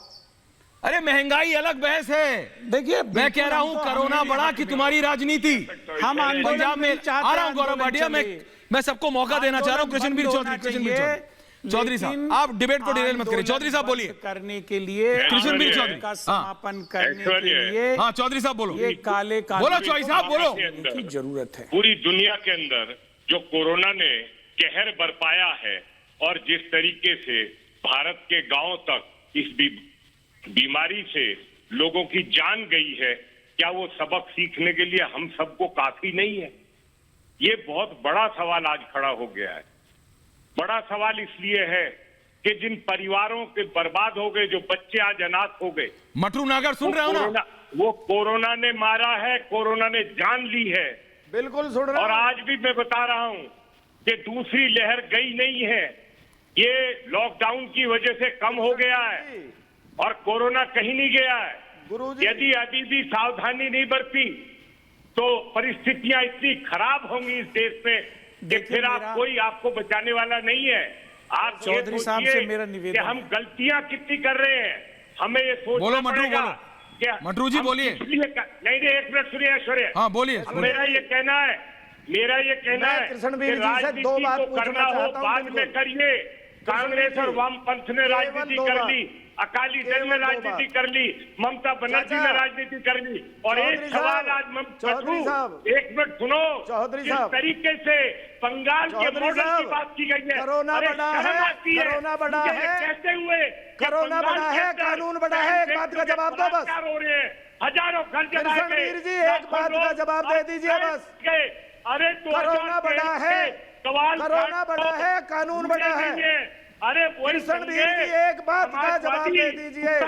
अरे महंगाई अलग बहस है। देखिए मैं कह रहा हूं कोरोना बढ़ा कि तुम्हारी राजनीति। हम आंदोलन पंजाब में चाहते आ रहा हूं गौरव आंदोलन भाटिया, चले। मैं सबको मौका देना चाह रहा हूं। कृष्णवीर चौधरी, कृष्णवीर चौधरी, चौधरी साहब आप डिबेट को डिरेल मत करिए। चौधरी साहब बोलिए। करने के लिए, कृष्णवीर चौधरी का समापन करने के लिए, हाँ चौधरी साहब बोलो। ये काले बोलो चौधरी साहब बोलो। की जरूरत है। पूरी दुनिया के अंदर जो कोरोना ने कहर बरपाया है और जिस तरीके से भारत के गांव तक इस बीमारी से लोगों की जान गई है, क्या वो सबक सीखने के लिए हम सबको काफी नहीं है? ये बहुत बड़ा सवाल आज खड़ा हो गया है। बड़ा सवाल इसलिए है कि जिन परिवारों के बर्बाद हो गए, जो बच्चे आज अनाथ हो गए, मटरू नागर सुन रहे हो ना? वो कोरोना ने मारा है, कोरोना ने जान ली है। बिल्कुल सुन रहा और हूं। आज भी मैं बता रहा हूं कि दूसरी लहर गई नहीं है, ये लॉकडाउन की वजह से कम हो गया है और कोरोना कहीं नहीं गया है। गुरुजी, यदि अभी भी सावधानी नहीं बरती तो परिस्थितियां इतनी खराब होंगी इस देश में कि फिर कोई आपको बचाने वाला नहीं है। आप ये चौधरी साहब से सोचिए मेरा कि निवेदन हम है। गलतियां कितनी कर रहे हैं। हमें ये बोलो सोचना मटरू, पड़ेगा बोलो। कि मटरू जी हम बोलिए। नहीं, एक मिनट सुनिए ऐश्वर्या। हाँ बोलिए। मेरा ये कहना है मैं कृष्णवीर जी से 2 बात को पूछना करना हो चाहता हूं। बाद में करिए। कांग्रेस और वामपंथ ने राजनीति केवल 2 कर बात। ली, अकाली दल ने केवल 2 राजनीति बात। कर ली, ममता बनर्जी चाचा, ने राजनीति कर ली। और एक चौधरी सवाल साहब, आज चौधरी साहब, एक मिनट सुनो। चौधरी जिस साहब, तरीके से बंगाल के चौधरी मॉडल की साहब, बात की गई है, कोरोना अरे बढ़ा शर्म है, आती कोरोना बढ़ा मुझे ये है, कहते हुए कि कोरोना बंगाल बढ़ा के है, अंदर कानून बढ़ा है, एक बात का जवाब दो बस। हो रहे हैं, हजारों घर जलाए गए, कृष्णवीर जी, एक बात का जवाब दे दीजिए बस। अरे कोरोना बढ़ा है, कोरोना बढ़ा है, कानून बढ़ा है। अरे कृष्णवीर जी, एक बात का जवाब दे दीजिए।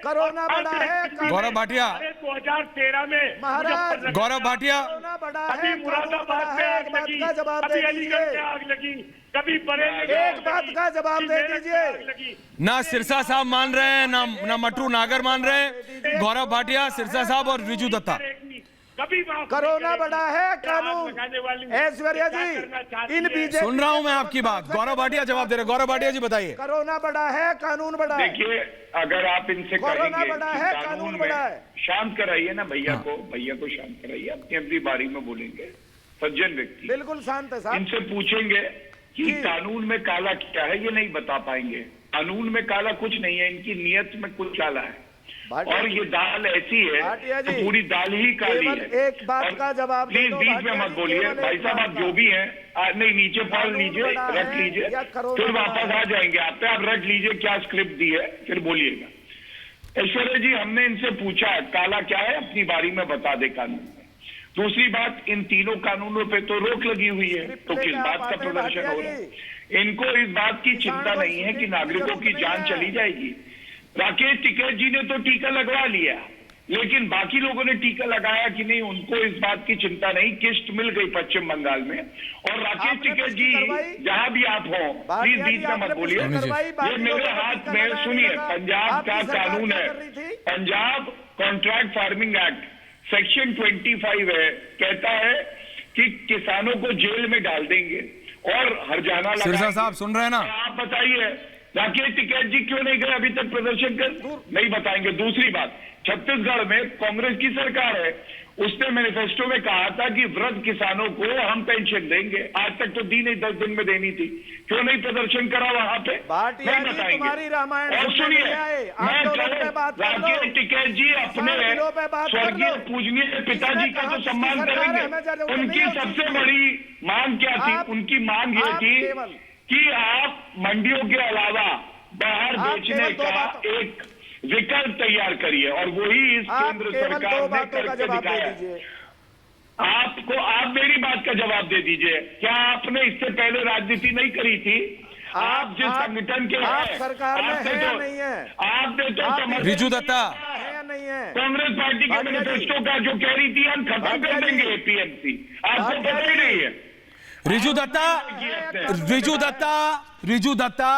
कोरोना बढ़ा है, गौरव भाटिया, अरे 2013 में महाराज, गौरव भाटिया, कोरोना बढ़ा कभी है, मुरादाबाद में एक आग बात लगी, का जवाब कभी दे अलीगढ़ में दीजिए। आग लगी, कभी बरेली में एक आग बात लगी, का जवाब कभी दे मेरठ में दीजिए। आग लगी। ना सिरसा साहब मान रहे हैं, ना मटरू नागर मान रहे हैं। गौरव भाटिया, सिरसा साहब और रिजू दत्ता। कभी कोरोना बढ़ा है, कानून। ऐश्वर्या जी, इन बीजेपी सुन रहा हूं मैं आपकी बात। गौरव भाटिया जवाब दे रहे। गौरव भाटिया जी बताइए। कोरोना बढ़ा है, कानून बढ़ा है। देखिए, अगर आप इनसे कोरोना कहेंगे बढ़ा कि है, कानून कानून में बढ़ा है। शांत कराइए ना भैया को शांत कराइए। अपनी अपनी बारी में बोलेंगे सज्जन व्यक्ति। बिल्कुल शांत है साहब। इनसे पूछेंगे कि जी। कानून में काला क्या है, ये नहीं बता पाएंगे। कानून में काला कुछ नहीं है, इनकी नीयत में कुछ काला है। भाटिया और जी, ये दाल ऐसी है भाटिया तो जी, पूरी दाल ही काली केवल है। एक बात और का जवाब दे प्लीज दो, बीच में भाटिया मत जी, बोलिए केवल भाई एक साहब, बात आप का। जो भी हैं नहीं, नीचे पॉल कानून लीजिए, बड़ा रख है लीजिए, या कोरोना फिर बड़ा वापस है? आ जाएंगे आप पे। आप रख लीजिए क्या स्क्रिप्ट दी है, फिर बोलिएगा। ऐश्वर्या जी, हमने इनसे पूछा काला क्या है, अपनी बारी में बता दे कानून में। दूसरी बात, इन तीनों कानूनों पे तो रोक लगी हुई है, तो किस बात का प्रदर्शन हो रहा है? इनको इस बात की चिंता नहीं है कि नागरिकों की जान चली जाएगी। राकेश टिकैत जी ने तो टीका लगवा लिया, लेकिन बाकी लोगों ने टीका लगाया कि नहीं, उनको इस बात की चिंता नहीं। किस्ट मिल गई पश्चिम बंगाल में। और राकेश टिकैत जी, जहां भी आप हो, प्लीज बीच में मत बोलिए। ये मेरे हाथ में, सुनिए, पंजाब का कानून है। Punjab contract farming act section 25 है, कहता है कि किसानों को जेल में डाल देंगे और हरजाना सिरसा साहब सुन रहे हैं ना? आप बताइए राकेश टिकैत जी क्यों नहीं गए अभी तक प्रदर्शन कर? नहीं बताएंगे। दूसरी बात, छत्तीसगढ़ में कांग्रेस की सरकार है, उसने मैनिफेस्टो में कहा था कि वृद्ध किसानों को हम पेंशन देंगे, आज तक तो दी नहीं, 10 दिन में देनी थी, क्यों नहीं प्रदर्शन करा वहां पे? भाटिया जी, तुम्हारी रामायण और सुनिए, मैं राकेश टिकैत जी अपने स्वर्गीय पूजनीय पिताजी का तो सम्मान करेंगे। उनकी सबसे बड़ी मांग क्या थी? उनकी मांग ये थी कि आप मंडियों के अलावा बाहर बेचने का एक विकल्प तैयार करिए, और वही इस केंद्र सरकार ने करके दिखाया है। आपको, आप मेरी बात का जवाब दे दीजिए, क्या आपने इससे पहले राजनीति नहीं करी थी? आप जिस संगठन के हैं, सरकार में है या नहीं है? आपने तो रिजू दत्ता है या नहीं है? कांग्रेस पार्टी के मैनिफेस्टो का जो कह रही थी हम खत्म कर देंगे एपीएमसी, आपको पता ही नहीं है। रिजू दत्ता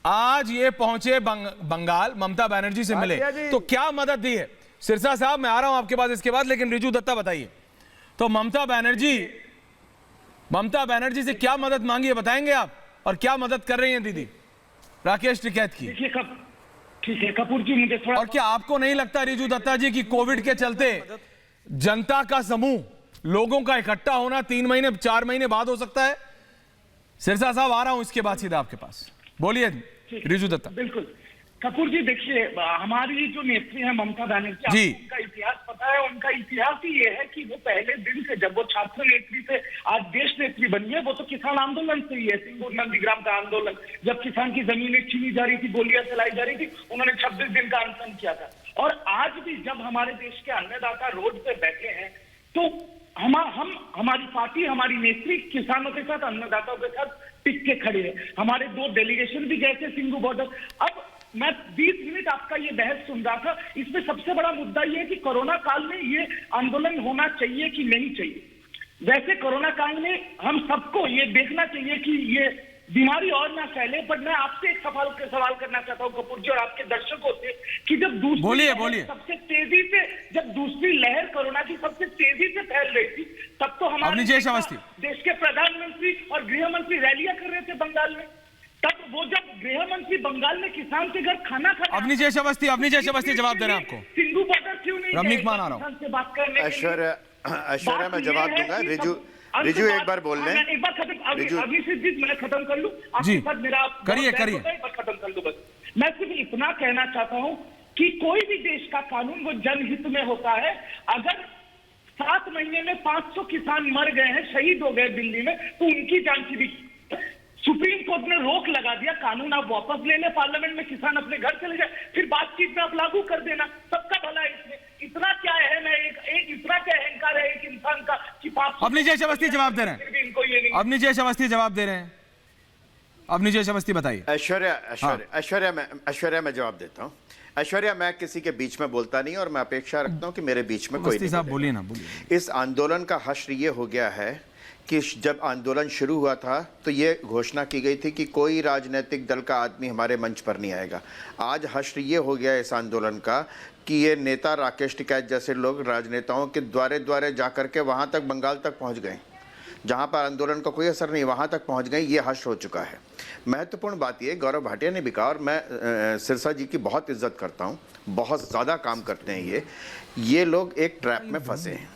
आज ये पहुंचे बंगाल, ममता बनर्जी से मिले, तो क्या मदद दी है? सिरसा साहब मैं आ रहा हूं आपके पास इसके बाद, लेकिन रिजू दत्ता बताइए, तो ममता बनर्जी से क्या मदद मांगी है, बताएंगे आप? और क्या मदद कर रही हैं दीदी राकेश टिकैत की? ठीक है कपूर जी, मुझे थोड़ा। और क्या आपको नहीं लगता रिजू दत्ता जी की कोविड के चलते जनता का समूह, लोगों का इकट्ठा होना 3 महीने 4 महीने बाद हो सकता है? सिरसा साहब आ रहा हूं इसके बाद सीधा आपके पास, बोलिए रिजू दत्ता। बिल्कुल कपूर जी, देखिए हमारी जो नेत्री है ममता बनर्जी, उनका इतिहास पता है। उनका इतिहास ही ये है कि वो पहले दिन से, जब वो छात्र नेत्री थे, आज देश नेत्री बनी है, वो तो किसान आंदोलन से ही है। सिंगूर नंदीग्राम का आंदोलन, जब किसान की जमीनें छीनी जा रही थी, गोलियां चलाई जा रही थी, उन्होंने 26 दिन का अनशन किया था। और आज भी जब हमारे देश के अन्नदाता रोड पे बैठे हैं, तो हमारी पार्टी, हमारी नेत्री किसानों के साथ, अन्नदाताओं के साथ टिक के खड़े हैं। हमारे 2 डेलीगेशन भी गए थे सिंगू बॉर्डर। अब मैं 20 मिनट आपका ये बहस सुन रहा था, इसमें सबसे बड़ा मुद्दा ये है कि कोरोना काल में ये आंदोलन होना चाहिए कि नहीं चाहिए। वैसे कोरोना काल में हम सबको ये देखना चाहिए कि ये बीमारी और ना फैले। पर मैं आपसे एक सवाल करना चाहता हूँ कपूर जी और आपके दर्शकों से, कि जब दूसरी सबसे तेजी से, जब दूसरी लहर कोरोना की सबसे तेजी से फैल रही थी, तब तो हमारे देश के प्रधानमंत्री और गृह मंत्री रैलियां कर रहे थे बंगाल में। तब वो जब गृह मंत्री बंगाल में किसान के घर खाना खा, अवनी जय अवस्थी जवाब दे रहे हैं आपको। सिंगू बॉर्डर क्यों नहीं रमनीक मान आ रहा हूं से बात करने? ऐश्वर्या मैं जवाब दूंगा। रिजू एक बार बोल लें। एक बार मैं खत्म कर लूं आपके साथ, मेरा करिए खत्म कर दो बस। मैं सिर्फ इतना कहना चाहता हूं कि कोई भी देश का कानून वो जनहित में होता है। अगर 7 महीने में 500 किसान मर गए हैं, शहीद हो गए दिल्ली में, तो उनकी जान की भी सुप्रीम कोर्ट ने रोक लगा दिया। कानून आप वापस ले लें, पार्लियामेंट में किसान अपने घर चले जाए, फिर बातचीत में आप लागू कर देना, सबका भला है इसमें। इतना क्या है, मैं एक इतना क्या अहंकार है एक इंसान का कि 500। अवनी जय अवस्थी जवाब दे रहे हैं, अवनी जय अवस्थी जवाब दे रहे हैं। अवनी जय अवस्थी बताइए। ऐश्वर्या मैं जवाब देता हूँ। ऐश्वर्या, मैं किसी के बीच में बोलता नहीं और मैं अपेक्षा रखता हूँ कि मेरे बीच में कोई नहीं बोलेगा। बोलिए ना, बोलिए। इस आंदोलन का हश्र ये हो गया है कि जब आंदोलन शुरू हुआ था तो ये घोषणा की गई थी कि कोई राजनीतिक दल का आदमी हमारे मंच पर नहीं आएगा। आज हश्र ये हो गया इस आंदोलन का कि ये नेता राकेश टिकैत जैसे लोग राजनेताओं के द्वारे जाकर के वहाँ तक, बंगाल तक पहुँच गए, जहाँ पर आंदोलन का कोई असर नहीं, वहाँ तक पहुँच गए। ये हश्र हो चुका है। महत्वपूर्ण बात ये, गौरव भाटिया ने भी कहा और मैं सिरसा जी की बहुत इज्जत करता हूँ, बहुत ज़्यादा काम करते हैं ये लोग एक ट्रैप में फंसे हैं।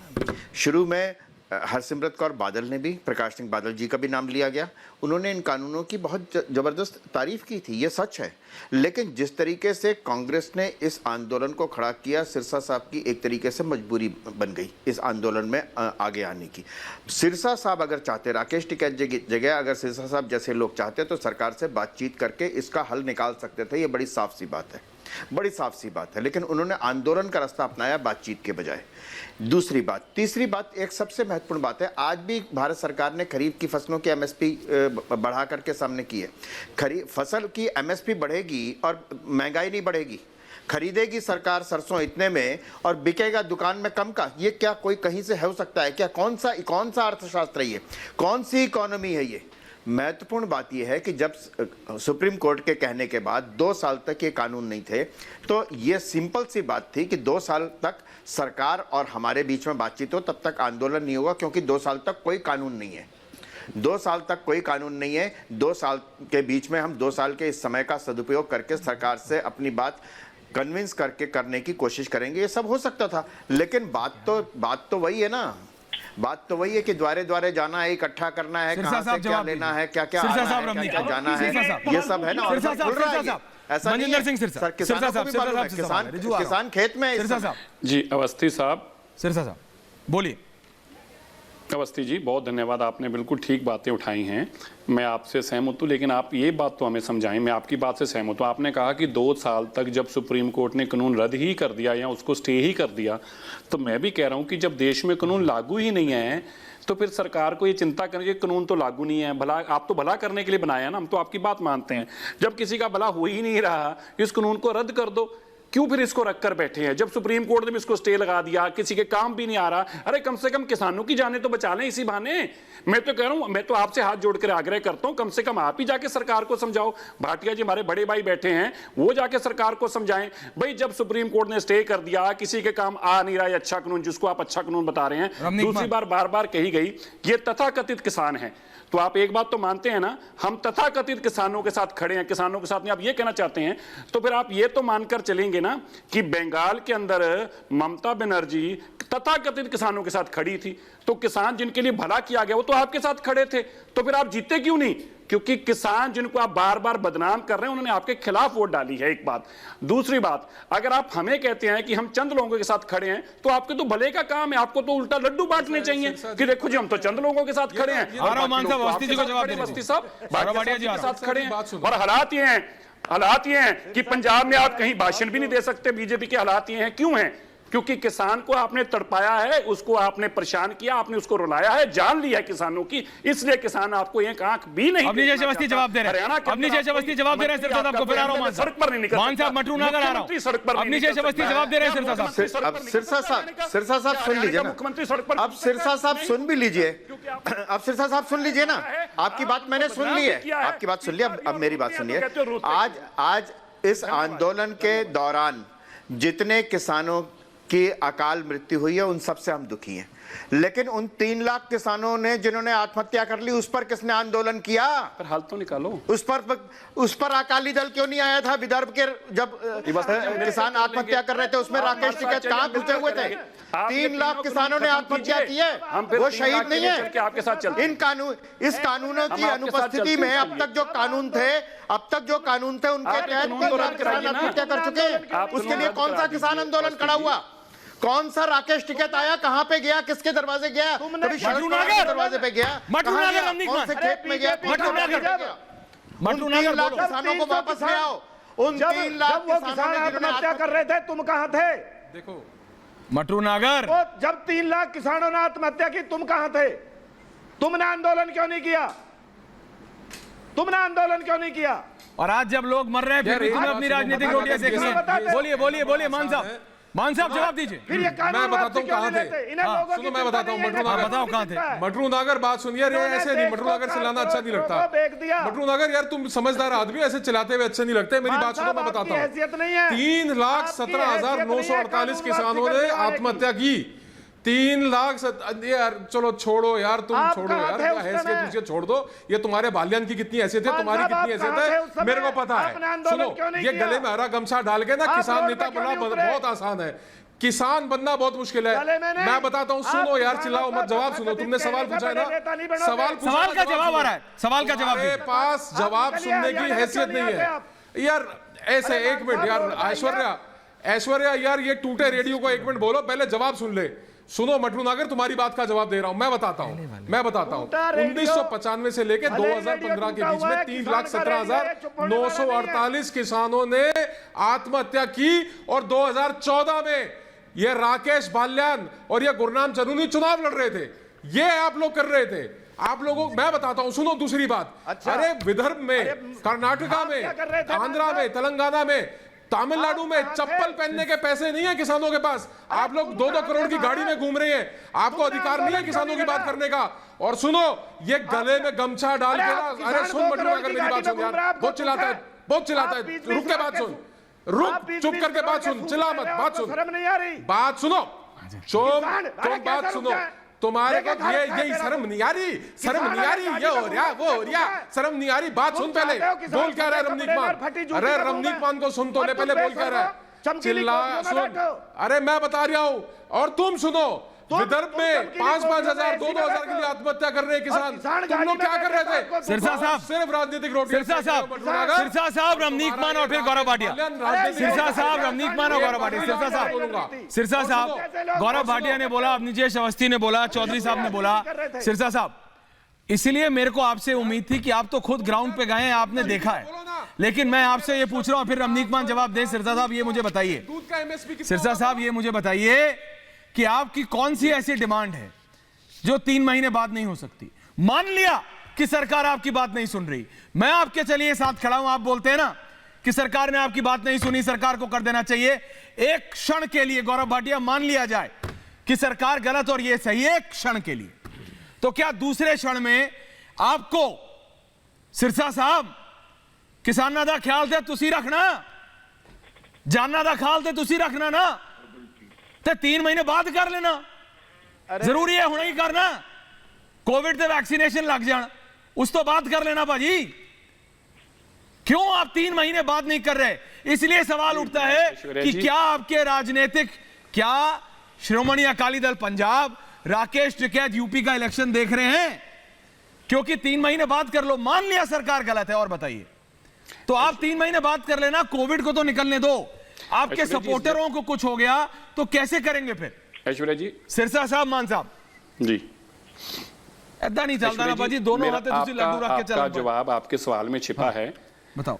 शुरू में हरसिमरत कौर बादल ने भी, प्रकाश सिंह बादल जी का भी नाम लिया गया, उन्होंने इन कानूनों की बहुत ज़बरदस्त तारीफ की थी, ये सच है। लेकिन जिस तरीके से कांग्रेस ने इस आंदोलन को खड़ा किया, सिरसा साहब की एक तरीके से मजबूरी बन गई इस आंदोलन में आगे आने की। सिरसा साहब अगर चाहते, राकेश टिकैत जगह अगर सिरसा साहब जैसे लोग चाहते तो सरकार से बातचीत करके इसका हल निकाल सकते थे। ये बड़ी साफ सी बात है, बड़ी साफ सी बात है। लेकिन उन्होंने आंदोलन का रास्ता अपनाया बातचीत के बजाय। दूसरी बात, तीसरी बात, एक सबसे महत्वपूर्ण बात है, आज भी भारत सरकार ने खरीफ की फसलों की एमएसपी बढ़ा करके सामने की है। खरीफ फसल की एमएसपी बढ़ेगी और महंगाई नहीं बढ़ेगी। खरीदेगी सरकार सरसों इतने में और बिकेगा दुकान में कम का। ये क्या कोई कहीं से हो सकता है क्या? कौन सा अर्थशास्त्र है ये? कौन सी इकोनॉमी है ये? महत्वपूर्ण बात यह है कि जब सुप्रीम कोर्ट के कहने के बाद 2 साल तक ये कानून नहीं थे, तो ये सिंपल सी बात थी कि 2 साल तक सरकार और हमारे बीच में बातचीत हो, तब तक आंदोलन नहीं होगा, क्योंकि 2 साल तक कोई कानून नहीं है। 2 साल तक कोई कानून नहीं है। 2 साल के बीच में हम 2 साल के इस समय का सदुपयोग करके सरकार से अपनी बात कन्विंस करके करने की कोशिश करेंगे। ये सब हो सकता था, लेकिन बात तो वही है ना। बात तो वही है कि द्वारे द्वारे जाना है, इकट्ठा करना है, कहां से क्या लेना है, क्या क्या आना है, क्या क्या जाना है, ये सब है ना। और खुल रहा है, ऐसा नहीं है। किसान खेत में है। जी अवस्थी साहब, सिरसा साहब बोलिए। अवस्थी जी बहुत धन्यवाद, आपने बिल्कुल ठीक बातें उठाई हैं, मैं आपसे सहमत हूँ। लेकिन आप ये बात तो हमें समझाएं, मैं आपकी बात से सहमत हूँ। आपने कहा कि 2 साल तक जब सुप्रीम कोर्ट ने कानून रद्द ही कर दिया या उसको स्टे ही कर दिया, तो मैं भी कह रहा हूँ कि जब देश में कानून लागू ही नहीं है तो फिर सरकार को ये चिंता करनी चाहिए कानून तो लागू नहीं है, भला आप तो भला करने के लिए बनाया ना, हम तो आपकी बात मानते हैं। जब किसी का भला हो ही नहीं रहा, इस कानून को रद्द कर दो, क्यों फिर इसको रखकर बैठे हैं? जब सुप्रीम कोर्ट ने भी इसको स्टे लगा दिया, किसी के काम भी नहीं आ रहा, अरे कम से कम किसानों की जानें तो बचा लें इसी बहाने। मैं तो कह रहा हूं, मैं तो आपसे हाथ जोड़कर आग्रह करता हूं, कम से कम आप ही जाके सरकार को समझाओ। भाटिया जी हमारे बड़े भाई बैठे हैं, वो जाके सरकार को समझाएं भाई जब सुप्रीम कोर्ट ने स्टे कर दिया, किसी के काम आ नहीं रहा है अच्छा कानून, जिसको आप अच्छा कानून बता रहे हैं, दूसरी बार बार कही गई ये तथाकथित किसान है, तो आप एक बात तो मानते हैं ना, हम तथाकथित किसानों के साथ खड़े हैं, किसानों के साथ नहीं, आप ये कहना चाहते हैं। तो फिर आप ये तो मानकर चलेंगे ना कि बंगाल के अंदर ममता बनर्जी तथाकथित किसानों के साथ खड़ी थी, तो किसान जिनके लिए भला किया गया वो तो आपके साथ खड़े थे, तो फिर आप जीते क्यों नहीं? क्योंकि किसान जिनको आप बार बार बदनाम कर रहे हैं उन्होंने आपके खिलाफ वोट डाली है, एक बात। दूसरी बात, अगर आप हमें कहते हैं कि हम चंद लोगों के साथ खड़े हैं, तो आपके तो भले का काम है, आपको तो उल्टा लड्डू बांटने चाहिए कि देखो जी हम तो चंद लोगों के साथ खड़े हैं, साथ खड़े हैं। और हालात ये हैं कि पंजाब में आप कहीं भाषण भी नहीं दे सकते, बीजेपी के हालात ये हैं। क्यों हैं? क्योंकि किसान को आपने तड़पाया है, उसको आपने परेशान किया, आपने उसको रुलाया है, जान लिया है किसानों की, इसलिए किसान आपको एक आंख भी नहीं। अपनी जैसे अवस्थी जवाब दे रहे हैं, अपनी जैसे अवस्थी जवाब दे रहे हैं सिरसा साहब को। फिर आ रहा हूं सड़क पर नहीं निकल, मान साहब मटरू नगर आ रहा हूं, सड़क पर अपनी जैसे अवस्थी जवाब दे रहे हैं सिरसा साहब। अब सिरसा साहब सुन लीजिए ना, मुख्यमंत्री सड़क पर, अब सिरसा साहब सुन भी लीजिए, अब सिरसा साहब सुन लीजिए ना, आपकी बात मैंने सुन ली है, आपकी बात सुन ली, अब मेरी बात सुनिए। आज इस आंदोलन के दौरान जितने किसानों की अकाल मृत्यु हुई है उन सबसे हम दुखी हैं, लेकिन उन 3 लाख किसानों ने जिन्होंने आत्महत्या कर ली, उस पर किसने आंदोलन किया? पर हाल तो निकालो, उस पर अकाली दल क्यों नहीं आया था? विदर्भ के जब किसान आत्महत्या कर रहे थे उसमें राकेश टिकैत कहां घुसे हुए थे? 3 लाख किसानों ने आत्महत्या की है, वो शहीद नहीं है। आपके साथ चलते इस कानूनों की अनुपस्थिति में अब तक जो कानून थे उनके तहत 3 लाख किसान आत्महत्या कर चुके हैं। उसके लिए कौन सा किसान आंदोलन खड़ा हुआ? कौन सा राकेश टिकैत आया? कहां पे गया? किसके दरवाजे गया? कभी दरवाजे पे गया? कौन से खेत में गया? उन 3 लाख किसानों को वापस ले आओ। उन 3 लाख किसान आत्महत्या कर रहे थे, तुम कहां थे? देखो मटरू नागर, जब 3 लाख किसानों ने आत्महत्या की तुम कहां थे? तुमने आंदोलन क्यों नहीं किया? तुमने आंदोलन क्यों नहीं किया? और आज जब लोग मर रहे हैं फिर भी तुम्हें अपनी राजनीतिक रोटियां सेकनी है। बोलिए मान साहब जवाब दीजिए। मैं बताता हूँ कहां थे, सुनो मैं बताता हूँ। बताओ कहां थे? मटरू नागर बात सुनिए, ऐसे नहीं, मटरू नागर चिल्लाना अच्छा नहीं लगता। मटरू नागर यार तुम समझदार आदमी, ऐसे चिल्लाते हुए अच्छे नहीं लगते। मेरी बात सुनो, मैं बताता हूँ। 3,17,948 किसानों ने आत्महत्या की। 3 लाख यार चलो छोड़ो यार, तुम छोड़ो यार, हैसियत तुझे छोड़ दो। ये तुम्हारे बाल्यान की कितनी हैसियत है, तुम्हारी कितनी हैसियत है मेरे को पता है। सुनो, ये गले में हरा गमछा डाल के ना किसान नेता बनना बहुत आसान है, किसान बनना बहुत मुश्किल है। मैं बताता हूँ, सुनो यार, चिल्लाओ मत, जवाब सुनो। तुमने सवाल पूछा है ना, सवाल का जवाब आ रहा है, सवाल का जवाब। मेरे पास जवाब सुनने की हैसियत नहीं है यार। ऐसे 1 मिनट यार, ऐश्वर्या यार, ये टूटे रेडियो को 1 मिनट बोलो, पहले जवाब सुन ले। सुनो मटरू नागर, तुम्हारी बात का जवाब दे रहा हूं, मैं बताता हूं। 1995 से लेकर 2015 के बीच में 3,17,948 किसानों ने आत्महत्या की, और 2014 में ये राकेश बाल्यान और ये गुरनाम जरूनी चुनाव लड़ रहे थे। ये आप लोग कर रहे थे। आप लोगों, मैं बताता हूं, सुनो दूसरी बात। अरे विदर्भ में, कर्नाटका में, आंध्रा में, तेलंगाना में तमिलनाडु में चप्पल पहनने के पैसे नहीं है किसानों के पास। आप लोग 2-2 करोड़ की गाड़ी में घूम रहे हैं, आपको अधिकार नहीं है किसानों की बात करने का। और सुनो, ये गले में गमछा डाल के ना, अरे सुन मटरू, अगर मेरी बात सुन यार, बहुत चिल्लाता है, बहुत चिल्लाता है, रुक के बात सुन, रुक, चुप करके बात सुन, चिल्ला मत, बात सुन, शर्म नहीं आ रही? बात सुनो, तुम बात सुनो, तुम्हारे को ये शर्म नहीं आ रही, शर्म नहीं आ रही, ये हो रहा वो हो रहा, शर्म नहीं आ रही। बात सुन पहले, बोल क्या रहा है रमनीक मान, अरे रमनीक मान को सुन तो ले, पहले बोल क्या रहा है, चिल्ला सुन, अरे मैं बता रहा हूं, और तुम सुनो, विदर्भ में 5-5 हजार 2-2 हजार के लिए आत्महत्या कर रहे हैं किसान, तुम लोग क्या कर रहे थे? सिरसा साहब, सिर्फ राजनीतिक रोटी। सिरसा साहब रमनीक मान और फिर गौरव भाटिया, सिरसा साहब रमनीक मान और गौरव भाटिया, सिरसा साहब गौरव भाटिया ने बोला, नीतीश अवस्थी ने बोला, चौधरी साहब ने बोला, सिरसा साहब, इसलिए मेरे को आपसे उम्मीद थी कि आप तो खुद ग्राउंड पे गए हैं, आपने देखा है, लेकिन मैं आपसे ये पूछ रहा हूं, फिर रमनीक मान जवाब दे। सिरसा साहब ये मुझे बताइए, सिरसा साहब ये मुझे बताइए कि आपकी कौन सी ऐसी डिमांड है जो 3 महीने बाद नहीं हो सकती? मान लिया कि सरकार आपकी बात नहीं सुन रही, मैं आपके चलिए साथ खड़ा हूं, आप बोलते हैं ना कि सरकार ने आपकी बात नहीं सुनी, सरकार को कर देना चाहिए। एक क्षण के लिए गौरव भाटिया मान लिया जाए कि सरकार गलत और ये सही है, एक क्षण के लिए, तो क्या दूसरे क्षण में आपको सिरसा साहब किसानां दा ख्याल ते तुसी रखना, जाना दा ख्याल ते तुसी रखना ना, ते 3 महीने बाद कर लेना, जरूरी है हुणे ही करना, कोविड ते वैक्सीनेशन लग जान, उस तो बात कर लेना भाजी। क्यों आप 3 महीने बाद नहीं कर रहे? इसलिए सवाल उठता है कि क्या आपके राजनीतिक, क्या श्रोमणी अकाली दल पंजाब, राकेश टिकैत यूपी का इलेक्शन देख रहे हैं? क्योंकि 3 महीने बाद कर लो, मान लिया सरकार गलत है, और बताइए, तो आप 3 महीने बाद कर लेना, कोविड को तो निकलने दो, आपके सपोर्टरों को कुछ हो गया तो कैसे करेंगे फिर? ऐश्वर्या जी, सिरसा साहब, मान साहब जी, ऐसा नहीं चलता ना भाजी, दोनों हाथे तुसी लड्डू रख के चलना। आपका जवाब आपके सवाल में छिपा है, बताओ।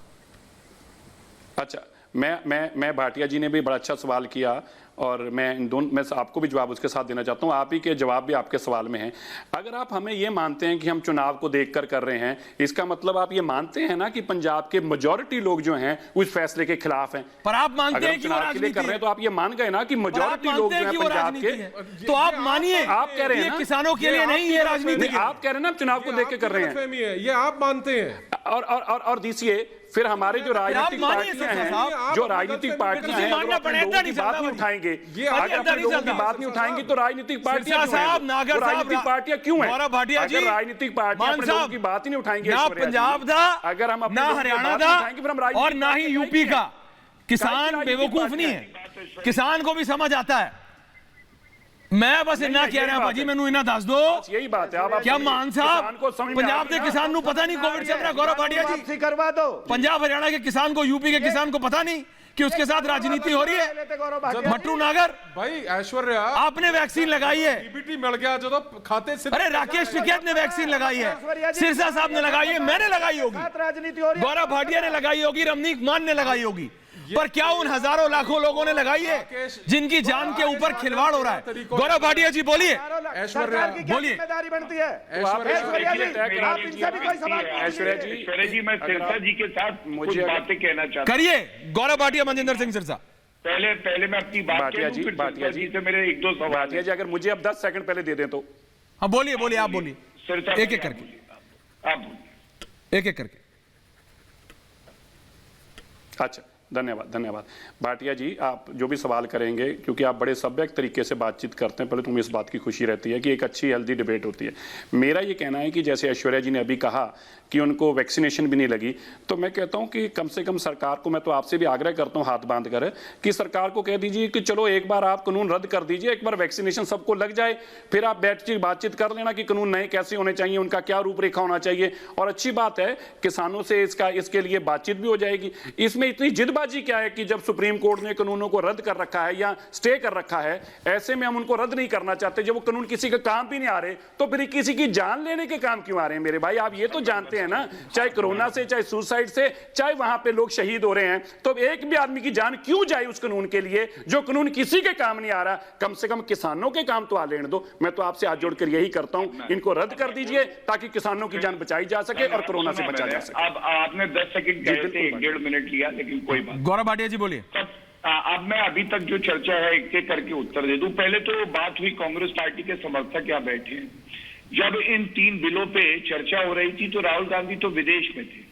अच्छा, मैं भाटिया जी ने भी बड़ा अच्छा सवाल किया, और मैं आपको भी जवाब उसके साथ देना चाहता हूं, आप ही के जवाब भी आपके सवाल में हैं। अगर आप हमें यह मानते हैं कि हम चुनाव को देखकर कर रहे हैं, इसका मतलब आप ये मानते हैं ना कि पंजाब के मेजॉरिटी लोग जो हैं उस फैसले के खिलाफ हैं। पर आप मानते हैं कि चुनाव के लिए कर रहे हैं तो आप ये मान गए ना कि मेजॉरिटी लोग जो हैं पंजाब के, तो आप मानिए, आप कह रहे हैं किसानों के लिए नहीं, ये राजनीति, आप कह रहे हैं ना चुनाव को देख के कर रहे हैं, ये आप मानते हैं। और दीजिए, फिर हमारे जो राजनीतिक पार्टियां हैं, जो राजनीतिक पार्टियां हैं, अगर अपने लोगों की बात नहीं उठाएंगे, अगर अपने लोगों की बात नहीं उठाएंगे तो राजनीतिक पार्टियां क्यों हैं? राजनीतिक पार्टियां क्यों हैं? अगर राजनीतिक पार्टियां अपने लोगों की बात ही नहीं उठाएंगे, ना पंजाब दा, अगर हम ना हरियाणा दा, और ना ही यूपी का किसान बेवकूफ नहीं है, किसान को भी समझ आता है। मैं बस इन्ना कह रहा भाजी, मैनू इन्ना दस दो, यही बात है। क्या मान साहब पंजाब के किसान को पता नहीं कोविड चल रहा? गौरव भाटिया जी, करवा दो, पंजाब हरियाणा के किसान को, यूपी के किसान को पता नहीं कि उसके साथ राजनीति हो रही है? मटरू नागर भाई, ऐश्वर्या आपने वैक्सीन लगाई है, डीबीटी मिल गया जो तो खाते से, अरे राकेश टिकैत ने वैक्सीन लगाई है, सिरसा साहब ने लगाई है, मैंने लगाई होगी, गौरव भाटिया ने लगाई होगी, रमनीक मान ने लगाई होगी, पर क्या उन हजारों लाखों लोगों ने लगाई है जिनकी जान के ऊपर खिलवाड़ हो रहा है? गौरव भाटिया जी बोलिए, ऐश्वर्या बोलिए, जिम्मेदारी बनती है। ऐश्वर्या जी, मैं सिरसा जी के साथ मुझे बातें कहना चाहता हूं। करिए, गौरव भाटिया, मनजिंदर सिंह सिरसा। पहले मैं अपनी बात भाटिया जी, भाटिया जी से मेरे 1-2 सवाल। भाटिया जी, अगर मुझे अब 10 सेकंड पहले दे दें तो। हाँ बोलिए, बोलिए, आप बोलिए, एक एक करके, एक एक करके। अच्छा, धन्यवाद भाटिया जी, आप जो भी सवाल करेंगे, क्योंकि आप बड़े सभ्य तरीके से बातचीत करते हैं, पहले तुम्हें इस बात की खुशी रहती है कि एक अच्छी हेल्दी डिबेट होती है। मेरा ये कहना है कि जैसे ऐश्वर्या जी ने अभी कहा कि उनको वैक्सीनेशन भी नहीं लगी, तो मैं कहता हूं कि कम से कम सरकार को, मैं तो आपसे भी आग्रह करता हूं हाथ बांध कर, कि सरकार को कह दीजिए कि चलो एक बार आप कानून रद्द कर दीजिए, एक बार वैक्सीनेशन सबको लग जाए, फिर आप बैठ के बातचीत कर लेना कि कानून नए कैसे होने चाहिए, उनका क्या रूपरेखा होना चाहिए। और अच्छी बात है, किसानों से इसके लिए बातचीत भी हो जाएगी। इसमें इतनी जिदबाजी क्या है कि जब सुप्रीम कोर्ट ने कानूनों को रद्द कर रखा है या स्टे कर रखा है, ऐसे में हम उनको रद्द नहीं करना चाहते। जब वो कानून किसी के काम भी नहीं आ रहे, तो फिर किसी की जान लेने के काम क्यों आ रहे हैं? मेरे भाई, आप ये तो जानते हैं ना, चाहे कोरोना से, चाहे सुसाइड से, चाहे वहां पे लोग शहीद हो रहे हैं, तो एक भी आदमी की जान क्यों जाए उस कानून के लिए जो कानून किसी के काम नहीं आ रहा? कम से कम किसानों के काम तो आ लेने दो। मैं तो आपसे हाथ जोड़कर यही करता हूं, इनको रद्द कर दीजिए ताकि किसानों की जान बचाई जा सके और कोरोना से बचा जा सके। अब आपने 10 सेकंड कहे थे, 1-1.5 मिनट लिया, लेकिन कोई बात। गौरव भाटिया जी बोलिए। अब मैं अभी तक जो चर्चा है एक एक करके उत्तर दे दूं। पहले तो बात हुई कांग्रेस पार्टी के समर्थक यहाँ बैठे हैं। जब इन 3 बिलों पे चर्चा हो रही थी तो राहुल गांधी तो विदेश में थे।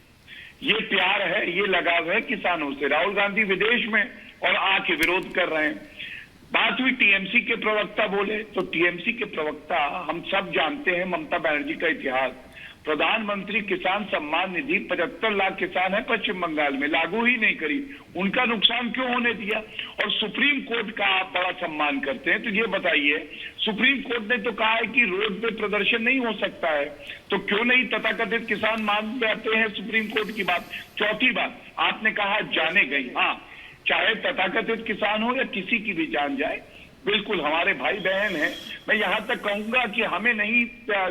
ये प्यार है, ये लगाव है किसानों से। राहुल गांधी विदेश में और आके विरोध कर रहे हैं। बात हुई टीएमसी के प्रवक्ता बोले, तो टीएमसी के प्रवक्ता, हम सब जानते हैं ममता बनर्जी का इतिहास। प्रधानमंत्री किसान सम्मान निधि 75 लाख किसान है पश्चिम बंगाल में, लागू ही नहीं करी। उनका नुकसान क्यों होने दिया? और सुप्रीम कोर्ट का आप बड़ा सम्मान करते हैं, तो ये बताइए, सुप्रीम कोर्ट ने तो कहा है कि रोड पे प्रदर्शन नहीं हो सकता है, तो क्यों नहीं तथाकथित किसान मान जाते हैं सुप्रीम कोर्ट की बात? चौथी बात, आपने कहा जाने गई। हाँ, चाहे तथाकथित किसान हो या किसी की भी जान जाए, बिल्कुल हमारे भाई बहन हैं। मैं यहां तक कहूंगा कि हमें नहीं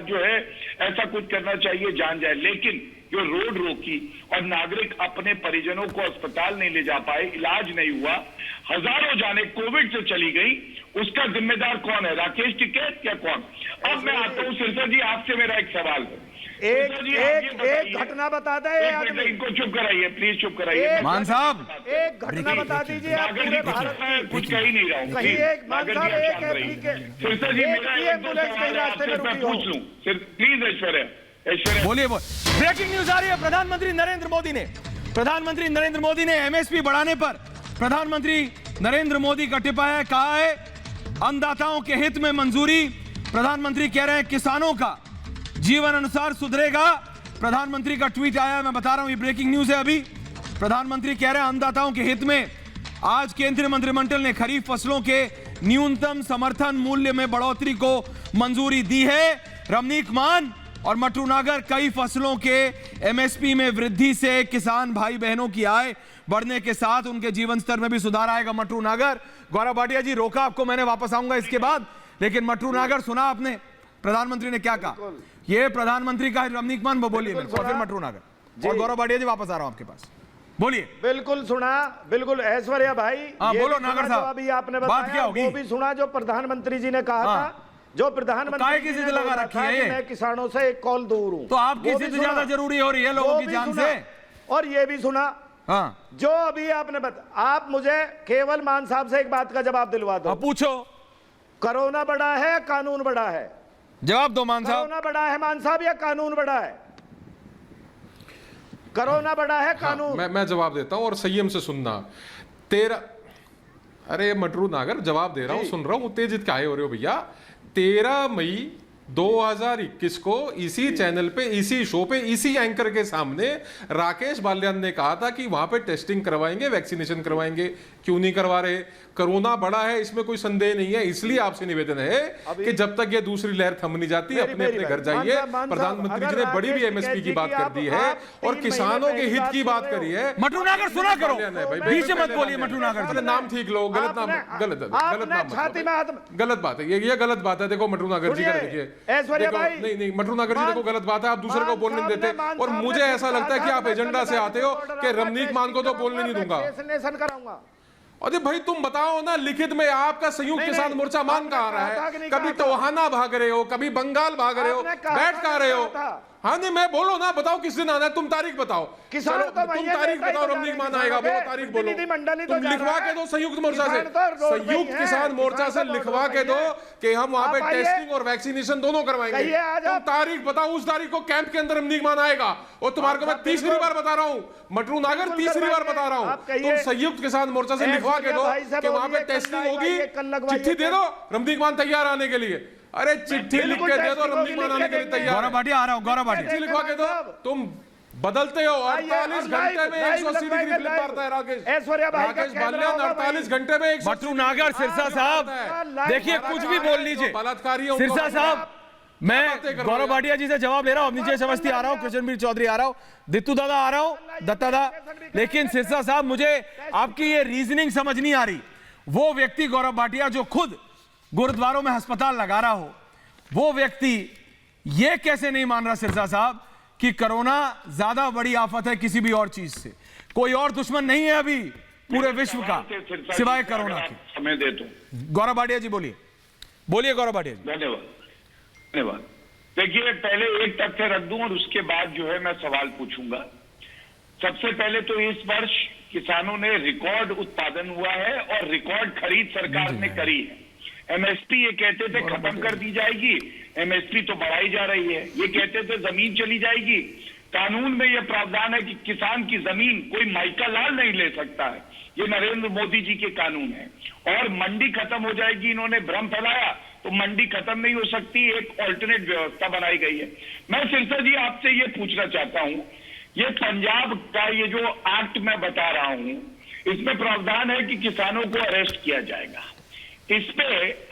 जो है ऐसा कुछ करना चाहिए जान जाए, लेकिन जो रोड रोकी और नागरिक अपने परिजनों को अस्पताल नहीं ले जा पाए, इलाज नहीं हुआ, हजारों जाने कोविड से चली गई, उसका जिम्मेदार कौन है? राकेश टिकैत या कौन? अब मैं आता हूं सिरसा जी, आपसे मेरा एक सवाल है। एक घटना बता दे। इनको चुप कराइए, प्लीज चुप कराइए। मान साहब, एक घटना बता दीजिए। आप पूरे भारत में कुछ कह ही नहीं रहा हूँ। कहीं एक मान साहब सिरसा जी, मेरा एम्बुलेंस कहीं रास्ते में रुकी हो, पूछ लूं प्लीज। ऐश्वर्या बोलिए। ब्रेकिंग न्यूज आ रही है। प्रधानमंत्री नरेंद्र मोदी ने एमएसपी बढ़ाने पर प्रधानमंत्री नरेंद्र मोदी का टिप्पा है, कहा है अन्नदाताओं के हित में मंजूरी। प्रधानमंत्री कह रहे हैं किसानों का जीवन अनुसार सुधरेगा। प्रधानमंत्री का ट्वीट आया है, मैं बता रहा हूं, ये ब्रेकिंग न्यूज है अभी। प्रधानमंत्री कह रहे हैं अन्नदाताओं के हित में आज केंद्रीय मंत्रिमंडल ने खरीफ फसलों के न्यूनतम समर्थन मूल्य में बढ़ोतरी को मंजूरी दी है। रमनीक मान और मटरू नागर, कई फसलों के एमएसपी में वृद्धि से किसान भाई बहनों की आय बढ़ने के साथ उनके जीवन स्तर में भी सुधार आएगा। मटरू नागर, गौरव भाटिया जी रोका आपको मैंने, वापस आऊंगा इसके बाद, लेकिन मटरू नागर सुना आपने प्रधानमंत्री ने क्या कहा? ये प्रधानमंत्री का रमनीक मान, वो बोलिए और फिर मटरू नागर और गौरव भाटिया जी वापस आ रहा हूं आपके पास, बोलिए। बिल्कुल सुना, बिल्कुल ऐश्वर्या भाई। बोलो नागर साहब, अभी आपने बात क्या होगी? वो भी सुना जो प्रधानमंत्री जी ने कहा था, जो प्रधानमंत्री की जिद लगा रखी है ये? मैं किसानों से एक कॉल दूर हूं, तो आपकी जिद ज्यादा जरूरी हो रही है लोगों की जान से। और ये भी सुना, हाँ, जो अभी आपने आप मुझे केवल मान साहब से एक बात का जवाब दिलवा दो। पूछो। कोरोना बड़ा है, कानून बड़ा है? जवाब दो मान साहब। कोरोना बड़ा है मान साहब या कानून बड़ा है? कोरोना बड़ा है, कानून? हाँ, मैं जवाब देता हूं और संयम से सुनना। अरे मटरू नागर, जवाब दे रहा हूं, सुन रहा हूं, उत्तेजित काहे हो रहे हो भैया? 13 मई 2021 को इसी चैनल पे, इसी शो पे, इसी एंकर के सामने राकेश बाल्यान ने कहा था कि वहां पे टेस्टिंग करवाएंगे, वैक्सीनेशन करवाएंगे। क्यों नहीं करवा रहे? कोरोना बड़ा है, इसमें कोई संदेह नहीं है। इसलिए आपसे निवेदन है कि जब तक ये दूसरी लहर थम नहीं जाती, अपने अपने घर जाइए। प्रधानमंत्री जी ने बड़ी भी एमएसपी की बात कर दी है और किसानों के हित की बात करी है। मटरू नागर सुना करो, बीच में मत बोलिए मटरू नागर। नाम ठीक लो, गलत नाम, गलत बात है ये गलत बात है। देखो मटरू नागर जी का, देखिए ऐश्वर्या भाई, नहीं मटरू नागर जी, देखो गलत बात है, आप दूसरे को बोलने नहीं देते। और मुझे ऐसा लगता है कि आप एजेंडा से आते हो कि रमनीक मान को तो बोलने नहीं दूंगा। अरे भाई तुम बताओ ना, लिखित में आपका संयुक्त किसान मोर्चा मान कहा रहा है? कभी टोहाना भाग रहे हो, कभी बंगाल भाग रहे हो, बैठ कहा रहे हो। हाँ नहीं, मैं बोलो ना, बताओ किस दिन आना है, तुम तारीख बताओ। किसान तुम तारीख बताओ, रमनीक मान आएगा, बोलो तारीख बोलो। तुम लिखवा के दो संयुक्त मोर्चा से, संयुक्त किसान मोर्चा से लिखवा के दो कि हम वहां पे टेस्टिंग और वैक्सीनेशन दोनों करवाएंगे। तुम तारीख बताओ, उस तारीख को कैंप के अंदर रमनीक मान आएगा। और तुम्हारे को मैं तीसरी बार बता रहा हूँ, मटरू नागर, तीसरी बार बता रहा हूँ, तुम संयुक्त किसान मोर्चा से लिखवा के दो कि वहां पे टेस्टिंग होगी, चिट्ठी दे दो, रमनीक मान तैयार आने के लिए। अरे चिट्ठी लिख के दे दो, रमनीक मान आने के लिए तैयार। गौरव भाटिया आ रहा हूं, गौरव भाटिया लिखवा के दो। तुम बदलते हो, 48 घंटे में 180 डिग्री फ्लिप मारता है राकेश। ऐश्वर्या भाई, राकेश बाल्यान 48 घंटे में 180। मटरू नागर, सिरसा साहब, देखिए कुछ भी बोल लीजिए। सिरसा साहब, मैं गौरव भाटिया जी से जवाब ले रहा हूं, नीचे समझती आ रहा हूं, कृष्णवीर चौधरी आ रहा हूं, दित्तू दादा आ रहा हूं, दत्ता दा, लेकिन सिरसा साहब मुझे आपकी ये रीजनिंग समझ नहीं आ रही। वो व्यक्ति गौरव भाटिया जो खुद गुरुद्वारों में अस्पताल लगा रहा हो, वो व्यक्ति ये कैसे नहीं मान रहा सिरसा साहब कि कोरोना ज्यादा बड़ी आफत है किसी भी और चीज से? कोई और दुश्मन नहीं है अभी पूरे विश्व का सिवाय कोरोना के। समय दे दो। गौरव भाटिया जी बोलिए, बोलिए गौरव भाटिया जी। धन्यवाद। देखिए, पहले एक तथ्य रख दूं और उसके बाद जो है मैं सवाल पूछूंगा। सबसे पहले तो इस वर्ष किसानों ने रिकॉर्ड उत्पादन हुआ है और रिकॉर्ड खरीद सरकार ने करी है। एमएसपी ये कहते थे खत्म कर दी जाएगी, एमएसपी तो बढ़ाई जा रही है। ये कहते थे जमीन चली जाएगी, कानून में यह प्रावधान है कि किसान की जमीन कोई माइका लाल नहीं ले सकता है। ये नरेंद्र मोदी जी के कानून है। और मंडी खत्म हो जाएगी, इन्होंने भ्रम फैलाया, तो मंडी खत्म नहीं हो सकती, एक ऑल्टरनेट व्यवस्था बनाई गई है। मैं सिरसा जी आपसे ये पूछना चाहता हूं, ये पंजाब का ये जो एक्ट मैं बता रहा हूं, इसमें प्रावधान है कि किसानों को अरेस्ट किया जाएगा। इस पे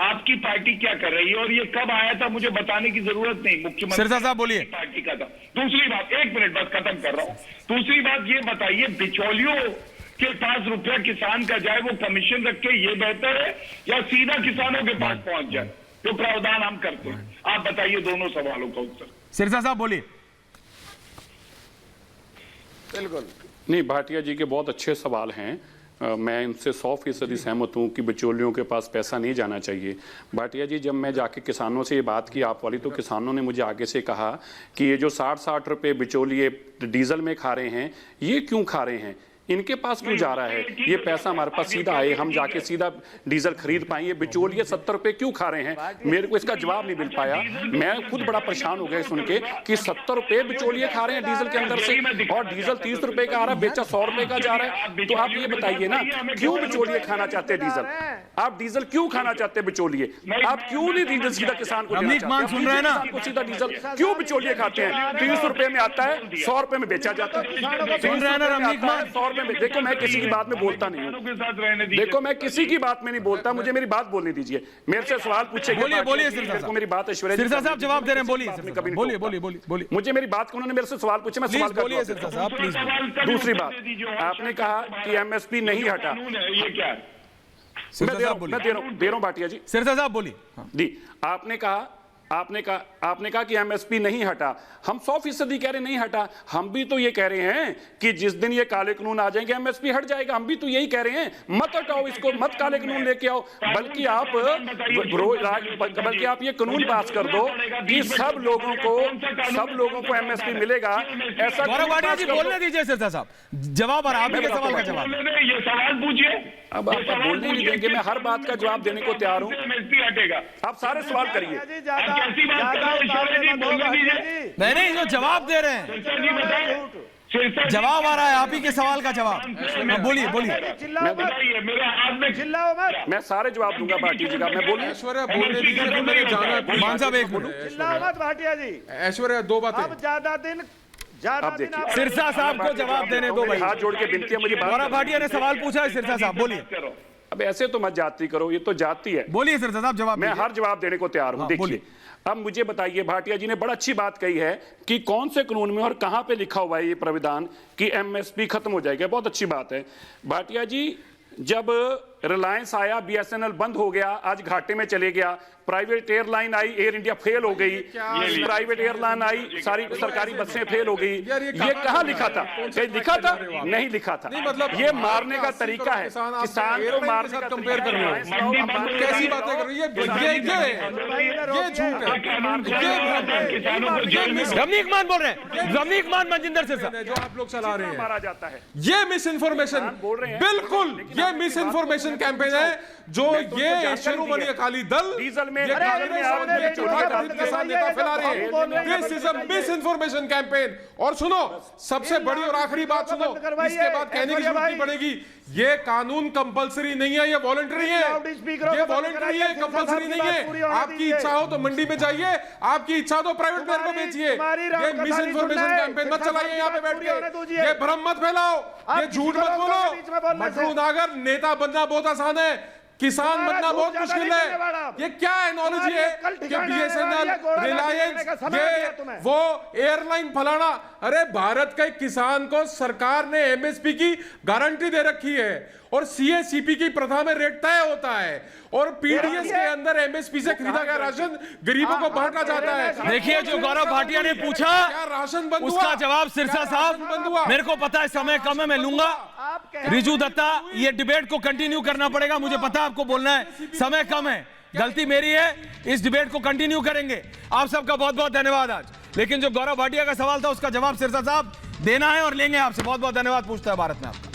आपकी पार्टी क्या कर रही है और ये कब आया था मुझे बताने की जरूरत नहीं, मुख्यमंत्री सिरसा साहब बोलिए। पार्टी का था। दूसरी बात, 1 मिनट बस खत्म कर रहा हूं। दूसरी बात ये बताइए, बिचौलियों के पास रुपया किसान का जाए, वो कमीशन रख के ये बेहतर है या सीधा किसानों के पास पहुंच जाए, जो प्रावधान हम करते हैं? आप बताइए दोनों सवालों का उत्तर। सिरसा साहब बोलिए। बिल्कुल नहीं, भाटिया जी के बहुत अच्छे सवाल हैं। मैं इनसे 100% सहमत हूँ कि बिचौलियों के पास पैसा नहीं जाना चाहिए। भाटिया जी, जब मैं जाके किसानों से ये बात की आप वाली, तो किसानों ने मुझे आगे से कहा कि ये जो 60-60 रुपए बिचौलिए डीजल में खा रहे हैं, ये क्यों खा रहे हैं, इनके पास क्यों जा रहा है, ये पैसा हमारे पास सीधा आए, हम जाके सीधा डीजल खरीद पाएं, ये बिचौलिए 70 रुपए क्यों खा रहे हैं? मेरे को इसका जवाब नहीं मिल पाया। मैं खुद बड़ा परेशान हो गया सुन के कि 70 रुपए बिचौलिए खा रहे हैं डीजल के अंदर से, और डीजल 30 रुपए का आ रहा है, बेचा 100 रुपए का जा रहा है। तो आप ये बताइए ना, क्यों बिचौलिए खाना चाहते हैं डीजल? आप डीजल क्यों खाना चाहते हैं बिचौलिए? आप क्यों नहीं डीजल सीधा किसान को देना चाहते? सुन रहे हैं ना, सीधा डीजल क्यों बिचौलिए खाते हैं? 30 रुपए में आता है, 100 रुपए में बेचा जाता है। सुन रहे हैं ना रमनीक मान? 100 रुपए में। देखो, मैं किसी की बात में बोलता नहीं हूं। देखो, मैं किसी की बात में नहीं बोलता, मुझे मेरी बात बोलने दीजिए। मेरे से सवाल पूछे, बोलिए बोलिए सिरसा साहब, मेरी बात ऐश्वर्या सिरसा साहब जवाब दे रहे हैं, बोलिए कभी बोलिए बोलिए बोलिए बोलिए। मुझे मेरी बात को उन्होंने मेरे से सवाल पूछे, मैं सवाल का बोलिए सिरसा साहब प्लीज। दूसरी बात, आपने कहा कि एमएसपी नहीं हटा, ये क्या है? मैं दे रहा हूं भाटिया जी। सिरसा साहब बोलिए जी। आपने कहा कि एमएसपी नहीं हटा। हम 100% कह रहे नहीं हटा। हम भी तो ये कह रहे हैं कि जिस दिन ये काले कानून आ जाएंगे एमएसपी हट जाएगा। हम भी तो यही कह रहे हैं, मत हटाओ इसको, मत काले कानून लेके आओ, बल्कि आप ये कानून पास कर दो कि सब लोगों को एमएसपी मिलेगा। ऐसा बोलने दीजिए सिरसा साहब, जवाब आ रहा है आपके सवाल का जवाब। ये सवाल पूछिए। अब आप बोलने नहीं देंगे, मैं हर बात का जवाब देने को तैयार हूं। हटेगा, आप सारे सवाल करिए। नहीं, जो जवाब दे रहे हैं, जवाब आ रहा है आप ही के सवाल का जवाब। बोलिए बोलिए। मेरे हाथ में चिल्लाओ मत। मैं सारे जवाब दूंगा भाटिया जी का। मैं बोलिए। ऐश्वर्या बोलने दीजिए, मैंने जाना। मान साहब एक मिनट, चिल्लाओ मत भाटिया जी। ऐश्वर्या 2 बातें। अब ज्यादा दिन आप देखिए, सिरसा साहब को जवाब देने दो भाई। हाथ जोड़ के विनती है मुझे। गौरव भाटिया ने सवाल पूछा है, सिरसा साहब बोलिए। अब ऐसे तो मत जाती करो, ये तो जाती है। बोलिए सिरसा साहब, जवाब। मैं हर जवाब देने को तैयार हूं। देखिए, अब मुझे बताइए, भाटिया जी ने बड़ा अच्छी बात कही है कि कौन से कानून में और कहां पे लिखा हुआ है ये प्राविधान कि एमएसपी खत्म हो जाएगा। बहुत अच्छी बात है भाटिया जी। जब रिलायंस आया, बीएसएनएल बंद हो गया, आज घाटे में चले गया। प्राइवेट एयरलाइन आई, एयर इंडिया फेल हो गई। प्राइवेट एयरलाइन आई, सारी सरकारी बसें फेल हो गई। ये कहां लिखा था? कहीं लिखा था? नहीं लिखा था। ये मारने का तरीका है, किसान को मारने का कंपेयर कर रहे हो। कैसी बातें कर रही है? ये झूठ है। रमनीक मान बोल रहे हैं, रमनीक मान मनजिंदर सिरसा जो आप लोग चला रहे हैं, मारा जाता है। ये मिस इन्फॉर्मेशन बोल रहे हैं, बिल्कुल ये मिस इन्फॉर्मेशन कैंपेन है जो ये शिरोमणि अकाली दल डीजल में किसान नेता फैला रहे हैं। This is a miss information campaign. और सुनो, सबसे बड़ी और आखिरी बात सुनो, इसके बाद कहने की जरूरत नहीं पड़ेगी। ये कानून कंपलसरी नहीं है, ये वॉलंटरी है। ये वॉलंटरी है, कंपलसरी नहीं है। आपकी इच्छा हो तो मंडी में जाइए, आपकी इच्छा हो तो प्राइवेट प्लेयर को बेचिए। ये मिस इन्फॉर्मेशन कैंपेन मत चलाइए यहाँ पे बैठ के। ये भ्रम मत फैलाओ, ये झूठ मत बोलो। मटरू नागर नेता बनना बहुत आसान है, किसान बनना बहुत मुश्किल है। ये क्या एनोलॉजी है कि बीएसएनएल, रिलायंस, ये वो एयरलाइन फलाना? अरे भारत के किसान को सरकार ने एमएसपी की गारंटी दे रखी है और सीएसीपी की प्रथा में रेट तय होता है और पीडीएस के अंदर एमएसपी से खरीदा गया राशन गरीबों को बांटा जाता है। देखिए, जो गौरव भाटिया ने पूछा राशन बंद हुआ, उसका जवाब सिरसा साहब, मेरे को पता है समय कम है, मैं लूंगा। रिजू दत्ता, ये डिबेट को कंटिन्यू करना पड़ेगा, मुझे पता है आपको बोलना है, समय कम है, गलती मेरी है। इस डिबेट को कंटिन्यू करेंगे। आप सबका बहुत बहुत धन्यवाद आज। लेकिन जो गौरव भाटिया का सवाल था उसका जवाब सिरसा साहब देना है और लेंगे आपसे। बहुत बहुत धन्यवाद पूछता है भारत में आपका।